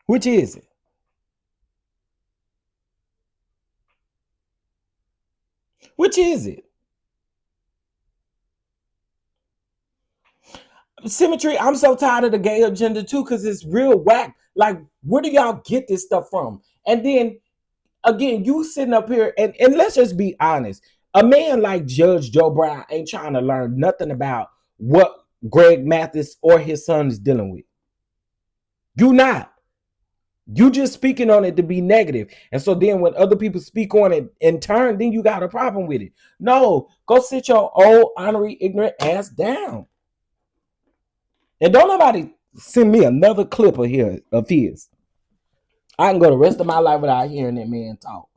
Which is it? Which is it? Symmetry, I'm so tired of the gay agenda too, because it's real whack. Like, where do y'all get this stuff from? And then again, you sitting up here and let's just be honest. A man like Judge Joe Brown ain't trying to learn nothing about what Greg Mathis or his son is dealing with. You not. You just speaking on it to be negative. And so then when other people speak on it in turn, then you got a problem with it. No, go sit your old, honorary, ignorant ass down. And don't nobody send me another clip of his. I can go the rest of my life without hearing that man talk.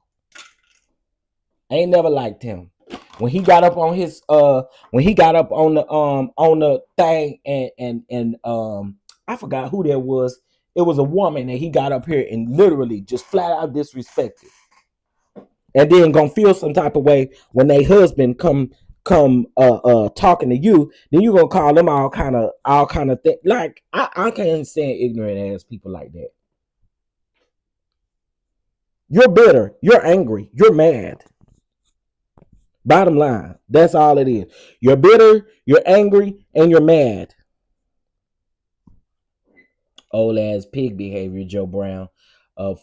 I ain't never liked him. When he got up on his when he got up on the thing and I forgot who that was. It was a woman and he got up here and literally just flat out disrespected. And then gonna feel some type of way when they husband come talking to you, then you gonna call them all kind of thing. Like I can't stand ignorant ass people like that. You're bitter, you're angry, you're mad. Bottom line, that's all it is. You're bitter, you're angry, and you're mad. Old ass pig behavior, Joe Brown.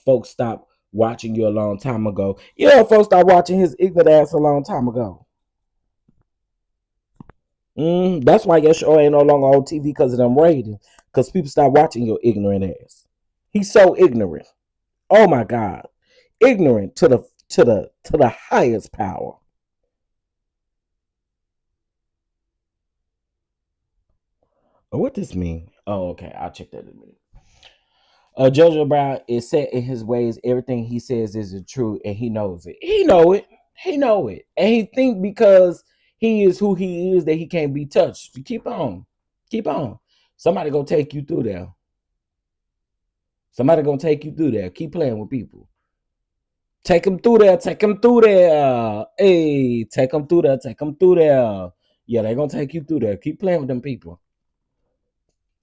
Folks stopped watching you a long time ago. Yeah, folks stopped watching his ignorant ass a long time ago. That's why your show ain't no longer on TV because of them ratings. Because people stop watching your ignorant ass. He's so ignorant. Oh my God, ignorant to the highest power. What this mean? Oh, okay. I'll check that in a minute. Jojo Brown is set in his ways. Everything he says is the truth, and he knows it. He know it. He know it, and he think because he is who he is that he can't be touched. Keep on, keep on. Somebody gonna take you through there. Somebody gonna take you through there. Keep playing with people. Take them through there. Take them through there. Hey, take them through there. Take them through there. Yeah, they gonna take you through there. Keep playing with them people.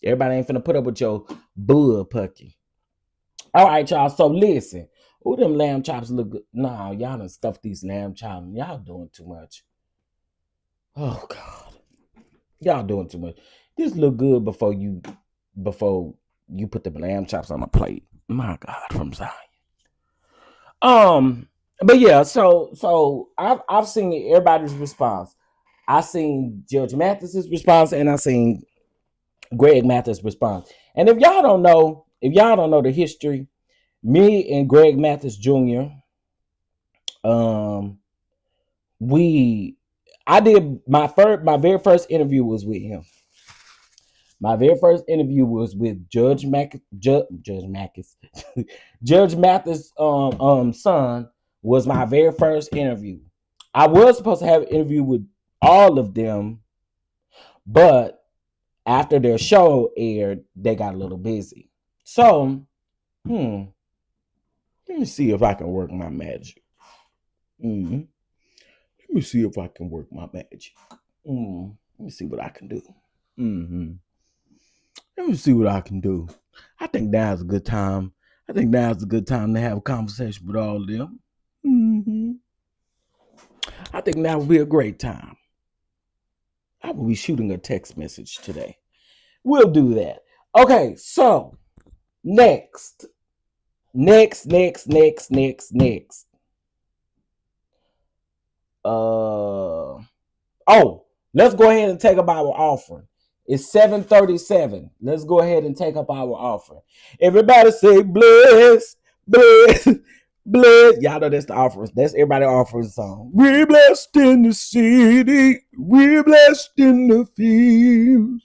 Everybody ain't finna put up with your bull pucky. All right, y'all. So listen. Oh, them lamb chops look good. Nah, y'all done stuffed these lamb chops. Y'all doing too much. Oh God. Y'all doing too much. This look good before you put the lamb chops on the plate. My God, from Zion. But yeah, so I've seen everybody's response. I seen Judge Mathis's response and I seen Greg Mathis' response. And if y'all don't know the history, me and Greg Mathis Jr. I did my very first interview was with him. My very first interview was with Judge Mathis. Judge Mathis' son was my very first interview. I was supposed to have an interview with all of them, but after their show aired, they got a little busy. So, let me see if I can work my magic. Let me see if I can work my magic. Let me see what I can do. Let me see what I can do. I think now's a good time. I think now's a good time to have a conversation with all of them. I think now would be a great time. I will be shooting a text message today. We'll do that. Okay, so next. Let's go ahead and take up our offering. It's 7:37. Let's go ahead and take up our offering. Everybody say bless, bless, bless. Y'all know that's the offering. That's everybody offering song. We're blessed in the city. We're blessed in the fields.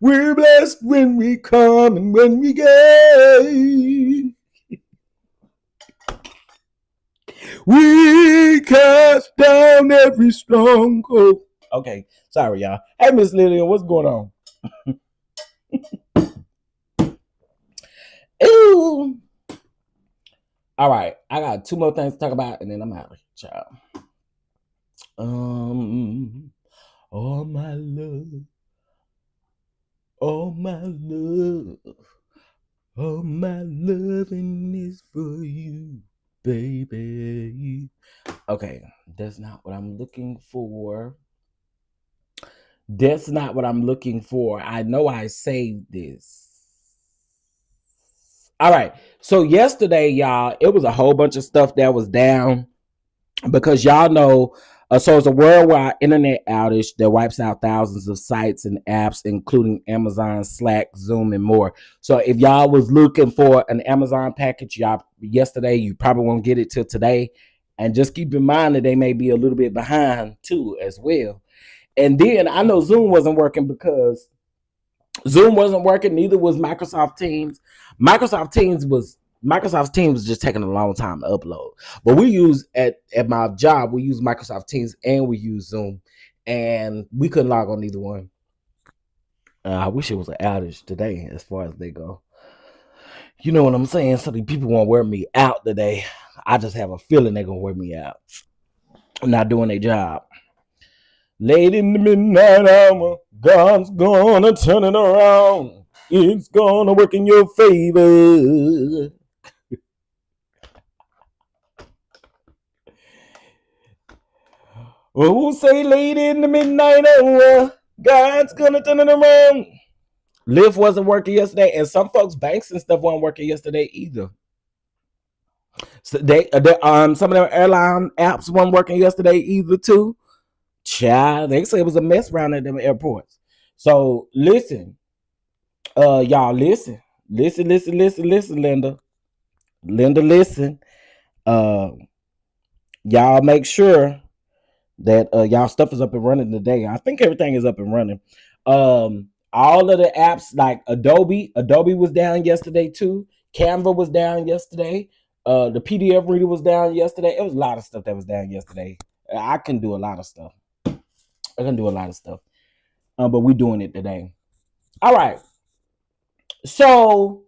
We're blessed when we come and when we go. We cast down every stronghold. Okay, sorry, y'all. Hey, Miss Lillian, what's going on? Ooh. All right, I got two more things to talk about, and then I'm out of here, child. All my love, all my love, all my loving is for you, baby. Okay, that's not what I'm looking for. That's not what I'm looking for. I know I saved this. All right. So yesterday, y'all, it was a whole bunch of stuff that was down because y'all know. So it's a worldwide internet outage that wipes out thousands of sites and apps, including Amazon, Slack, Zoom, and more. So if y'all was looking for an Amazon package, y'all yesterday, you probably won't get it till today. And just keep in mind that they may be a little bit behind too, as well. And then I know Zoom wasn't working because Zoom wasn't working. Neither was Microsoft Teams. Microsoft Teams was just taking a long time to upload. But we use at my job, we use Microsoft Teams and we use Zoom, and we couldn't log on either one. I wish it was an outage today, as far as they go. You know what I'm saying? So the people won't wear me out today. I just have a feeling they're gonna wear me out. I'm not doing their job. Late in the midnight hour, God's gonna turn it around. It's gonna work in your favor. Oh, say late in the midnight hour, God's gonna turn it around. Lyft wasn't working yesterday, and some folks' banks and stuff weren't working yesterday either. So some of their airline apps weren't working yesterday either too. Child, they say it was a mess around at them airports. So listen, y'all listen, Linda, listen. Uh, y'all make sure that y'all stuff is up and running today. I think everything is up and running. All of the apps like Adobe was down yesterday too. Canva was down yesterday. The PDF reader was down yesterday. It was a lot of stuff that was down yesterday. I can do a lot of stuff. But we're doing it today. All right. So,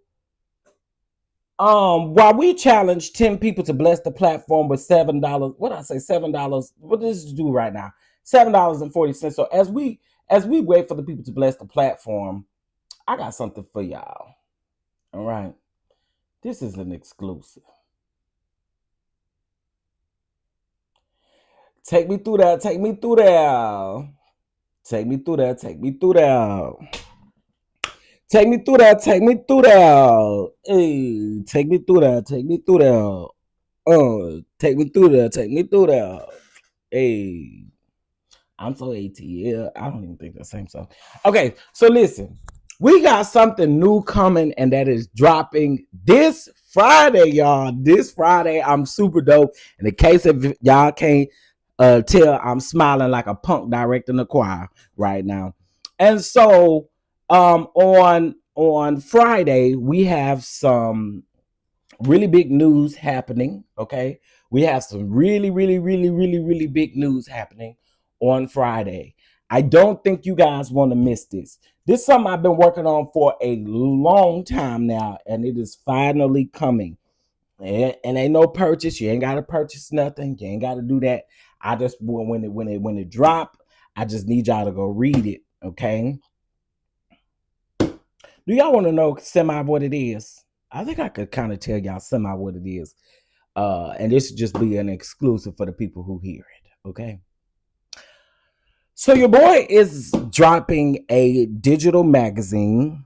while we challenge 10 people to bless the platform with $7, what did I say? $7. What does this do right now? $7.40. So as we wait for the people to bless the platform, I got something for y'all. All right. This is an exclusive. Take me through that. Take me through that. Take me through that. Take me through that. Take me through that. Take me through that. Hey, take me through that. Take me through that. Take me through that. Take me through that. Hey, I'm so ATL. I don't even think the same song. Okay, so listen, we got something new coming, and that is dropping this Friday, y'all. This Friday, I'm super dope. In the case of y'all can't tell, I'm smiling like a punk directing the choir right now. And so, on Friday, we have some really big news happening. Okay, we have some really big news happening on Friday. I don't think you guys want to miss this. This is something I've been working on for a long time now, and it is finally coming. And ain't no purchase. You ain't got to purchase nothing. You ain't got to do that. I just when it drop, I just need y'all to go read it. Okay. Do y'all want to know semi what it is? I think I could kind of tell y'all semi what it is. And this should just be an exclusive for the people who hear it. Okay. So your boy is dropping a digital magazine.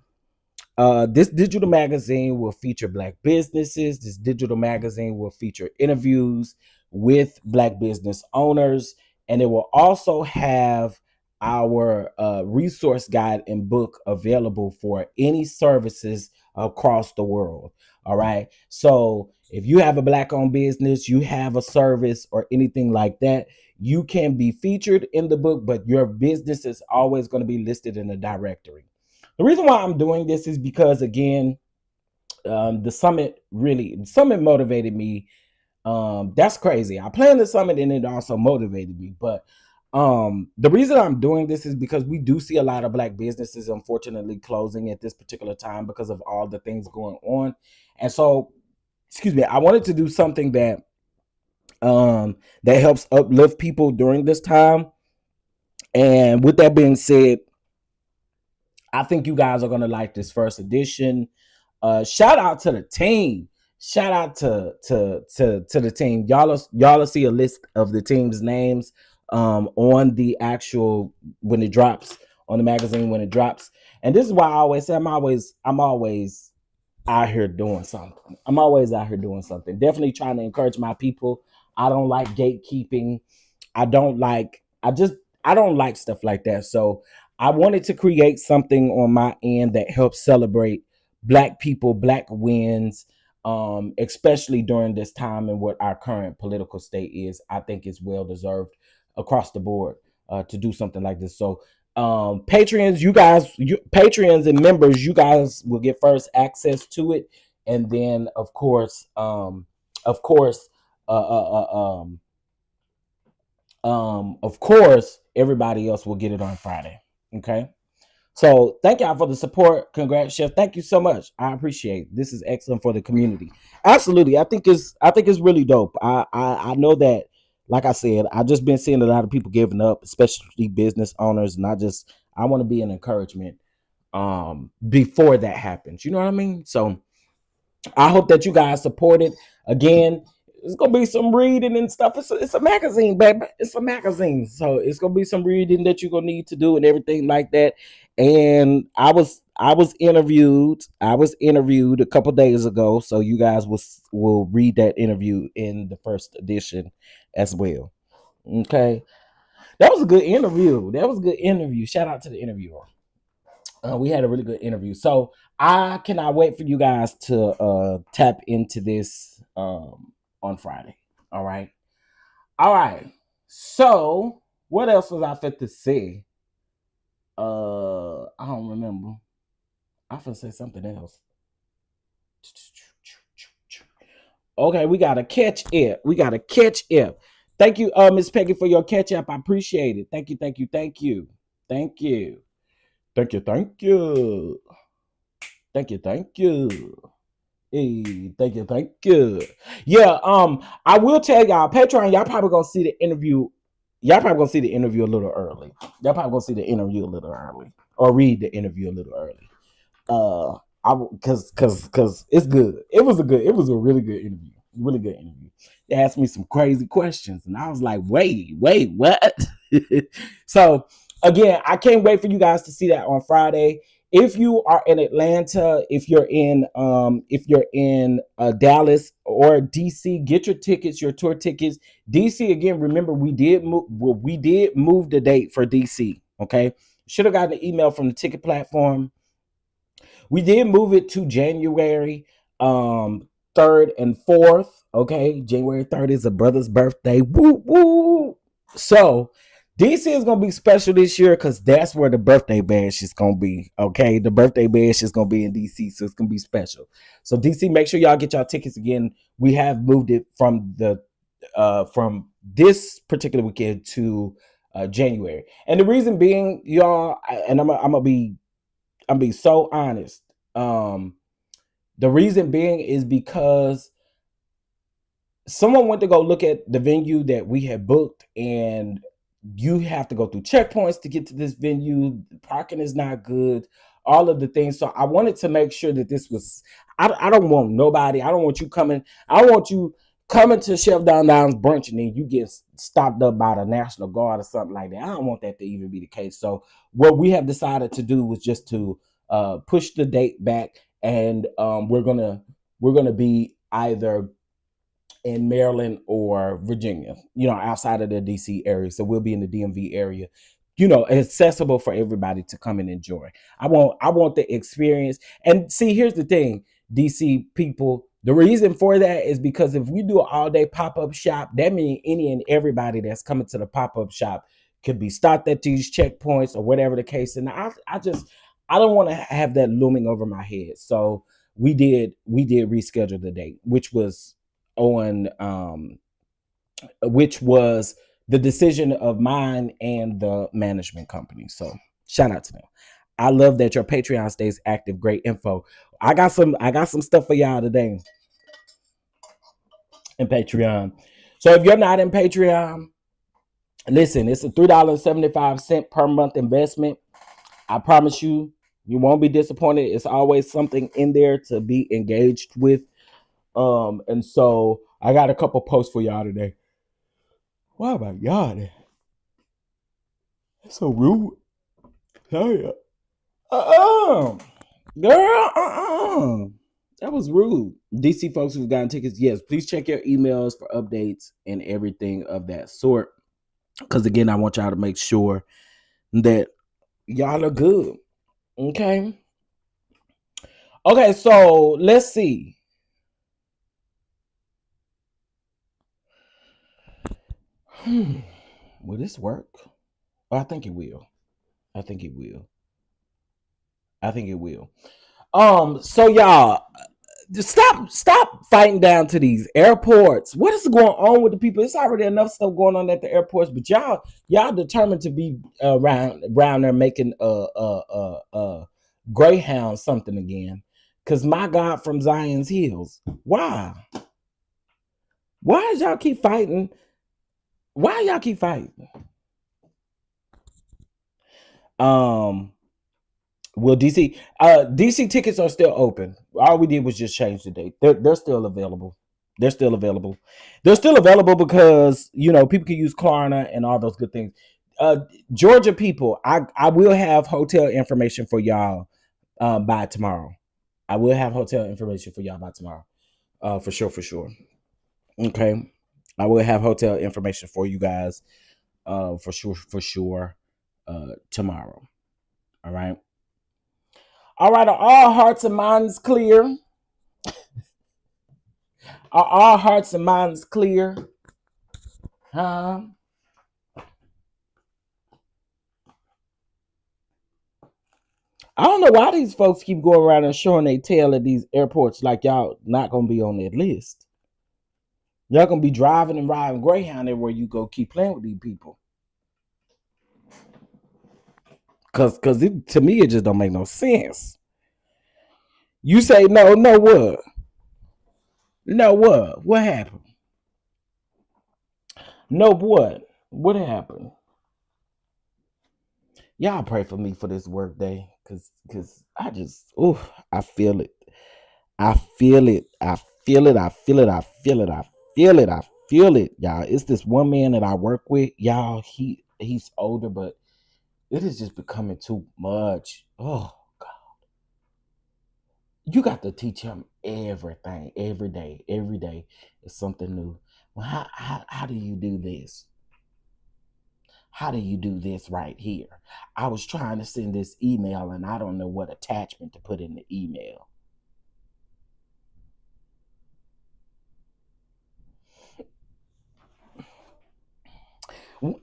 This digital magazine will feature Black businesses. This digital magazine will feature interviews with Black business owners, and it will also have our resource guide and book available for any services across the world. All right. So if you have a Black-owned business, you have a service or anything like that, you can be featured in the book, but your business is always going to be listed in the directory. The reason why I'm doing this is because, again, the summit motivated me. That's crazy. I planned the summit and it also motivated me. But the reason I'm doing this is because we do see a lot of black businesses unfortunately closing at this particular time because of all the things going on. And so, excuse me, I wanted to do something that helps uplift people during this time. And with that being said, I think you guys are gonna like this first edition. Shout out to the team. Shout out to the team. Y'all will see a list of the team's names on the actual when it drops on the magazine when it drops. And this is why I always say I'm always out here doing something. I'm always out here doing something. Definitely trying to encourage my people. I don't like gatekeeping. I don't like I don't like stuff like that. So I wanted to create something on my end that helps celebrate black people, black wins, especially during this time and what our current political state is. I think it's well deserved across the board to do something like this. So Patreons, Patreons and members, you guys will get first access to it, and then of course, uh, uh, uh, um, of course, everybody else will get it on Friday. Okay. So thank y'all for the support. Congrats, Chef. Thank you so much. I appreciate it. This is excellent for the community. Absolutely. I think it's really dope. I know that, like I said, I just been seeing a lot of people giving up, especially business owners, and I want to be an encouragement before that happens. You know what I mean? So I hope that you guys support it. Again, it's gonna be some reading and stuff. It's a magazine, baby. It's a magazine, so it's gonna be some reading that you're gonna need to do and everything like that. And I was interviewed. I was interviewed a couple days ago, so you guys will read that interview in the first edition as well. Okay, that was a good interview. That was a good interview. Shout out to the interviewer. We had a really good interview. So I cannot wait for you guys to tap into this on Friday. All right. All right. So what else was I fit to say? I don't remember. I fit to say something else. Okay, we gotta catch it. We gotta catch it. Thank you, Miss Peggy, for your catch up. I appreciate it. Thank you, thank you, thank you. Thank you. Thank you, thank you. Thank you, thank you. Hey, thank you, thank you. Yeah, I will tell y'all, Patreon, y'all probably gonna see the interview. Y'all probably gonna see the interview a little early. Y'all probably gonna see the interview a little early, or read the interview a little early. I because it's good. It was a really good interview. Really good interview. They asked me some crazy questions, and I was like, wait, what? So again, I can't wait for you guys to see that on Friday. If you are in Atlanta, if you're in Dallas or DC, get your tickets, your tour tickets. DC again. Remember, we did move the date for DC. Okay, should have gotten an email from the ticket platform. We did move it to January 3rd and 4th. Okay, January 3rd is a brother's birthday. Woo woo. So DC is gonna be special this year because that's where the birthday bash is gonna be. Okay, the birthday bash is gonna be in DC, so it's gonna be special. So DC, make sure y'all get y'all tickets again. We have moved it from this particular weekend to January, and the reason being, y'all, and I'm gonna be so honest. Um, the reason being is because someone went to go look at the venue that we had booked, and you have to go through checkpoints to get to this venue. Parking is not good, all of the things. So I wanted to make sure that this was. I don't want nobody. I don't want you coming. I want you coming to Chef DonDon's brunch and then you get stopped up by the National Guard or something like that. I don't want that to even be the case. So what we have decided to do was just to push the date back, and we're gonna be either in Maryland or Virginia, outside of the DC area. So we'll be in the DMV area, accessible for everybody to come and enjoy. I want the experience. And see, here's the thing, DC people, the reason for that is because if we do an all-day pop-up shop, that means any and everybody that's coming to the pop-up shop could be stopped at these checkpoints or whatever the case. And I don't want to have that looming over my head. So we did reschedule the date, which was the decision of mine and the management company. So shout out to them. I love that your Patreon stays active. Great info. I got some stuff for y'all today in Patreon. So if you're not in Patreon, listen, it's a $3.75 per month investment. I promise you, you won't be disappointed. It's always something in there to be engaged with. And so I got a couple posts for y'all today. Why am I yawning? That's so rude. Tell ya. Girl, that was rude. DC folks who've gotten tickets, yes, please check your emails for updates and everything of that sort. Because again, I want y'all to make sure that y'all are good. Okay. Okay, so let's see. Will this work? Oh, I think it will. I think it will. I think it will. So y'all, just stop fighting down to these airports. What is going on with the people? It's already enough stuff going on at the airports, but y'all determined to be around there making Greyhound something again. Cause my God from Zion's Hills. Why? Why y'all keep fighting? Why y'all keep fighting? Well, DC tickets are still open. All we did was just change the date. They're still available. They're still available. They're still available because people can use Klarna and all those good things. Georgia people, I will have hotel information for y'all by tomorrow. I will have hotel information for y'all by tomorrow. For sure. Okay. I will have hotel information for you guys for sure tomorrow. All right. All right, are all hearts and minds clear? Are all hearts and minds clear? Huh? I don't know why these folks keep going around and showing their tail at these airports like y'all not going to be on that list. Y'all going to be driving and riding Greyhound everywhere you go, keep playing with these people. Because to me, it just don't make no sense. You say no what? No what? What happened? No what? What happened? Y'all pray for me for this work day. Cause I just I feel it. I feel it. I feel it. I feel it. I feel it. I feel it. I feel it. Y'all. It's this one man that I work with. Y'all, he's older, but it is just becoming too much. Oh God. You got to teach him everything every day. Every day is something new. Well, how do you do this? How do you do this right here? I was trying to send this email and I don't know what attachment to put in the email.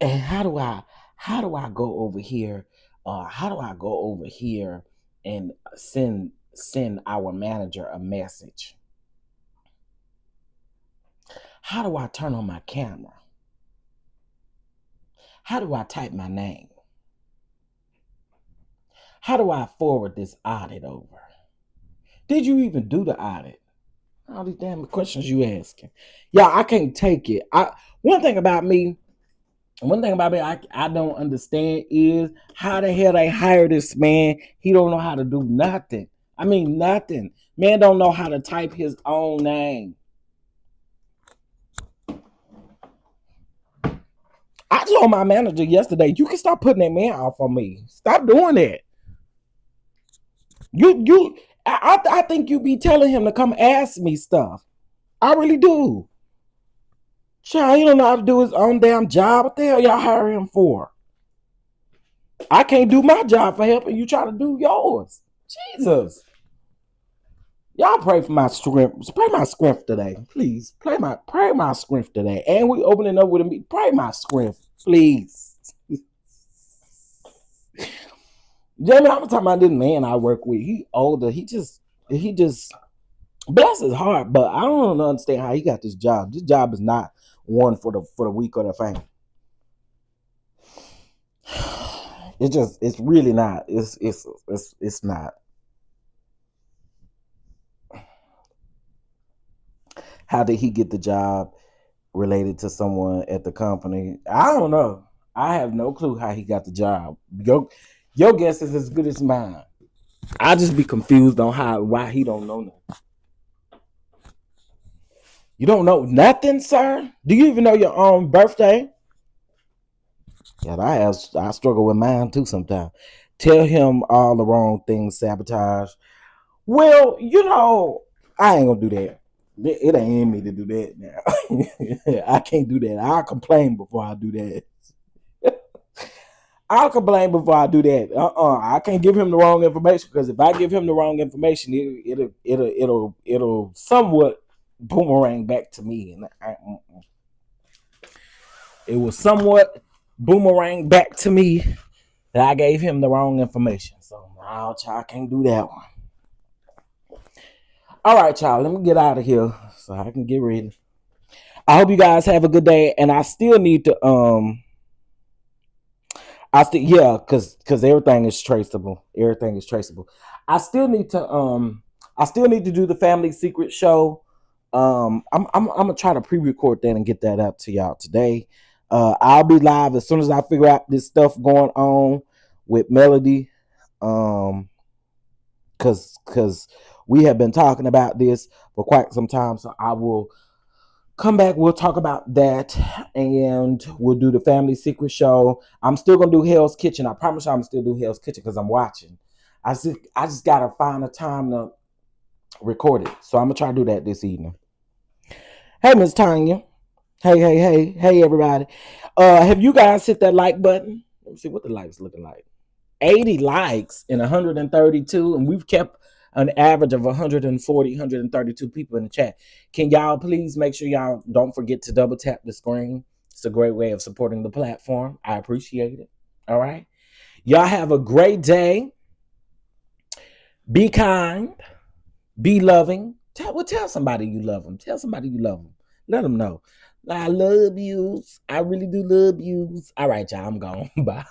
And how do I go over here? How do I go over here and send our manager a message? How do I turn on my camera? How do I type my name? How do I forward this audit over? Did you even do the audit? All these damn questions you asking. Yeah, I can't take it. One thing about me, I don't understand is how the hell they hire this man. He don't know how to do nothing. I mean nothing. Man don't know how to type his own name. I told my manager yesterday, you can stop putting that man off on me. Stop doing that. I think you be telling him to come ask me stuff. I really do. Child, he don't know how to do his own damn job. What the hell y'all hire him for? I can't do my job for helping you try to do yours. Jesus. Y'all pray for my strength. Pray my strength today. Please. Pray my strength today. And we opening up with me. Pray my strength. Please. Jamie, I'm talking about this man I work with. He older. He just bless his heart, but I don't understand how he got this job. This job is not one for the weak or the faint. It's really not. It's not. How did he get the job related to someone at the company? I don't know. I have no clue how he got the job. Your guess is as good as mine. I just be confused on why he don't know nothing. You don't know nothing, sir? Do you even know your own birthday? Yeah, I struggle with mine too sometimes. Tell him all the wrong things, sabotage. Well, I ain't gonna do that. It ain't in me to do that now. I can't do that. I'll complain before I do that. I'll complain before I do that. I can't give him the wrong information because if I give him the wrong information, it'll somewhat boomerang back to me, and it will somewhat boomerang back to me that I gave him the wrong information. So now, child, I can't do that one. All right, child, let me get out of here so I can get ready. I hope you guys have a good day, and I still need to because everything is traceable. Everything is traceable. I still need to do the family secret show. I'm gonna try to pre-record that and get that up to y'all today. I'll be live as soon as I figure out this stuff going on with Melody. Cause we have been talking about this for quite some time, so I will come back. We'll talk about that, and we'll do the family secret show. I'm still gonna do Hell's Kitchen. I promise you, I'm still do Hell's Kitchen because I'm watching. I just gotta find a time to record it, so I'm gonna try to do that this evening. Hey, Miss Tanya. Hey, everybody. Have you guys hit that like button? Let me see what the likes looking like. 80 likes and 132, and we've kept an average of 140, 132 people in the chat. Can y'all please make sure y'all don't forget to double tap the screen? It's a great way of supporting the platform. I appreciate it. All right. Y'all have a great day. Be kind. Be loving. Tell somebody you love them. Tell somebody you love them. Let them know. I love you. I really do love you. All right, y'all. I'm gone. Bye.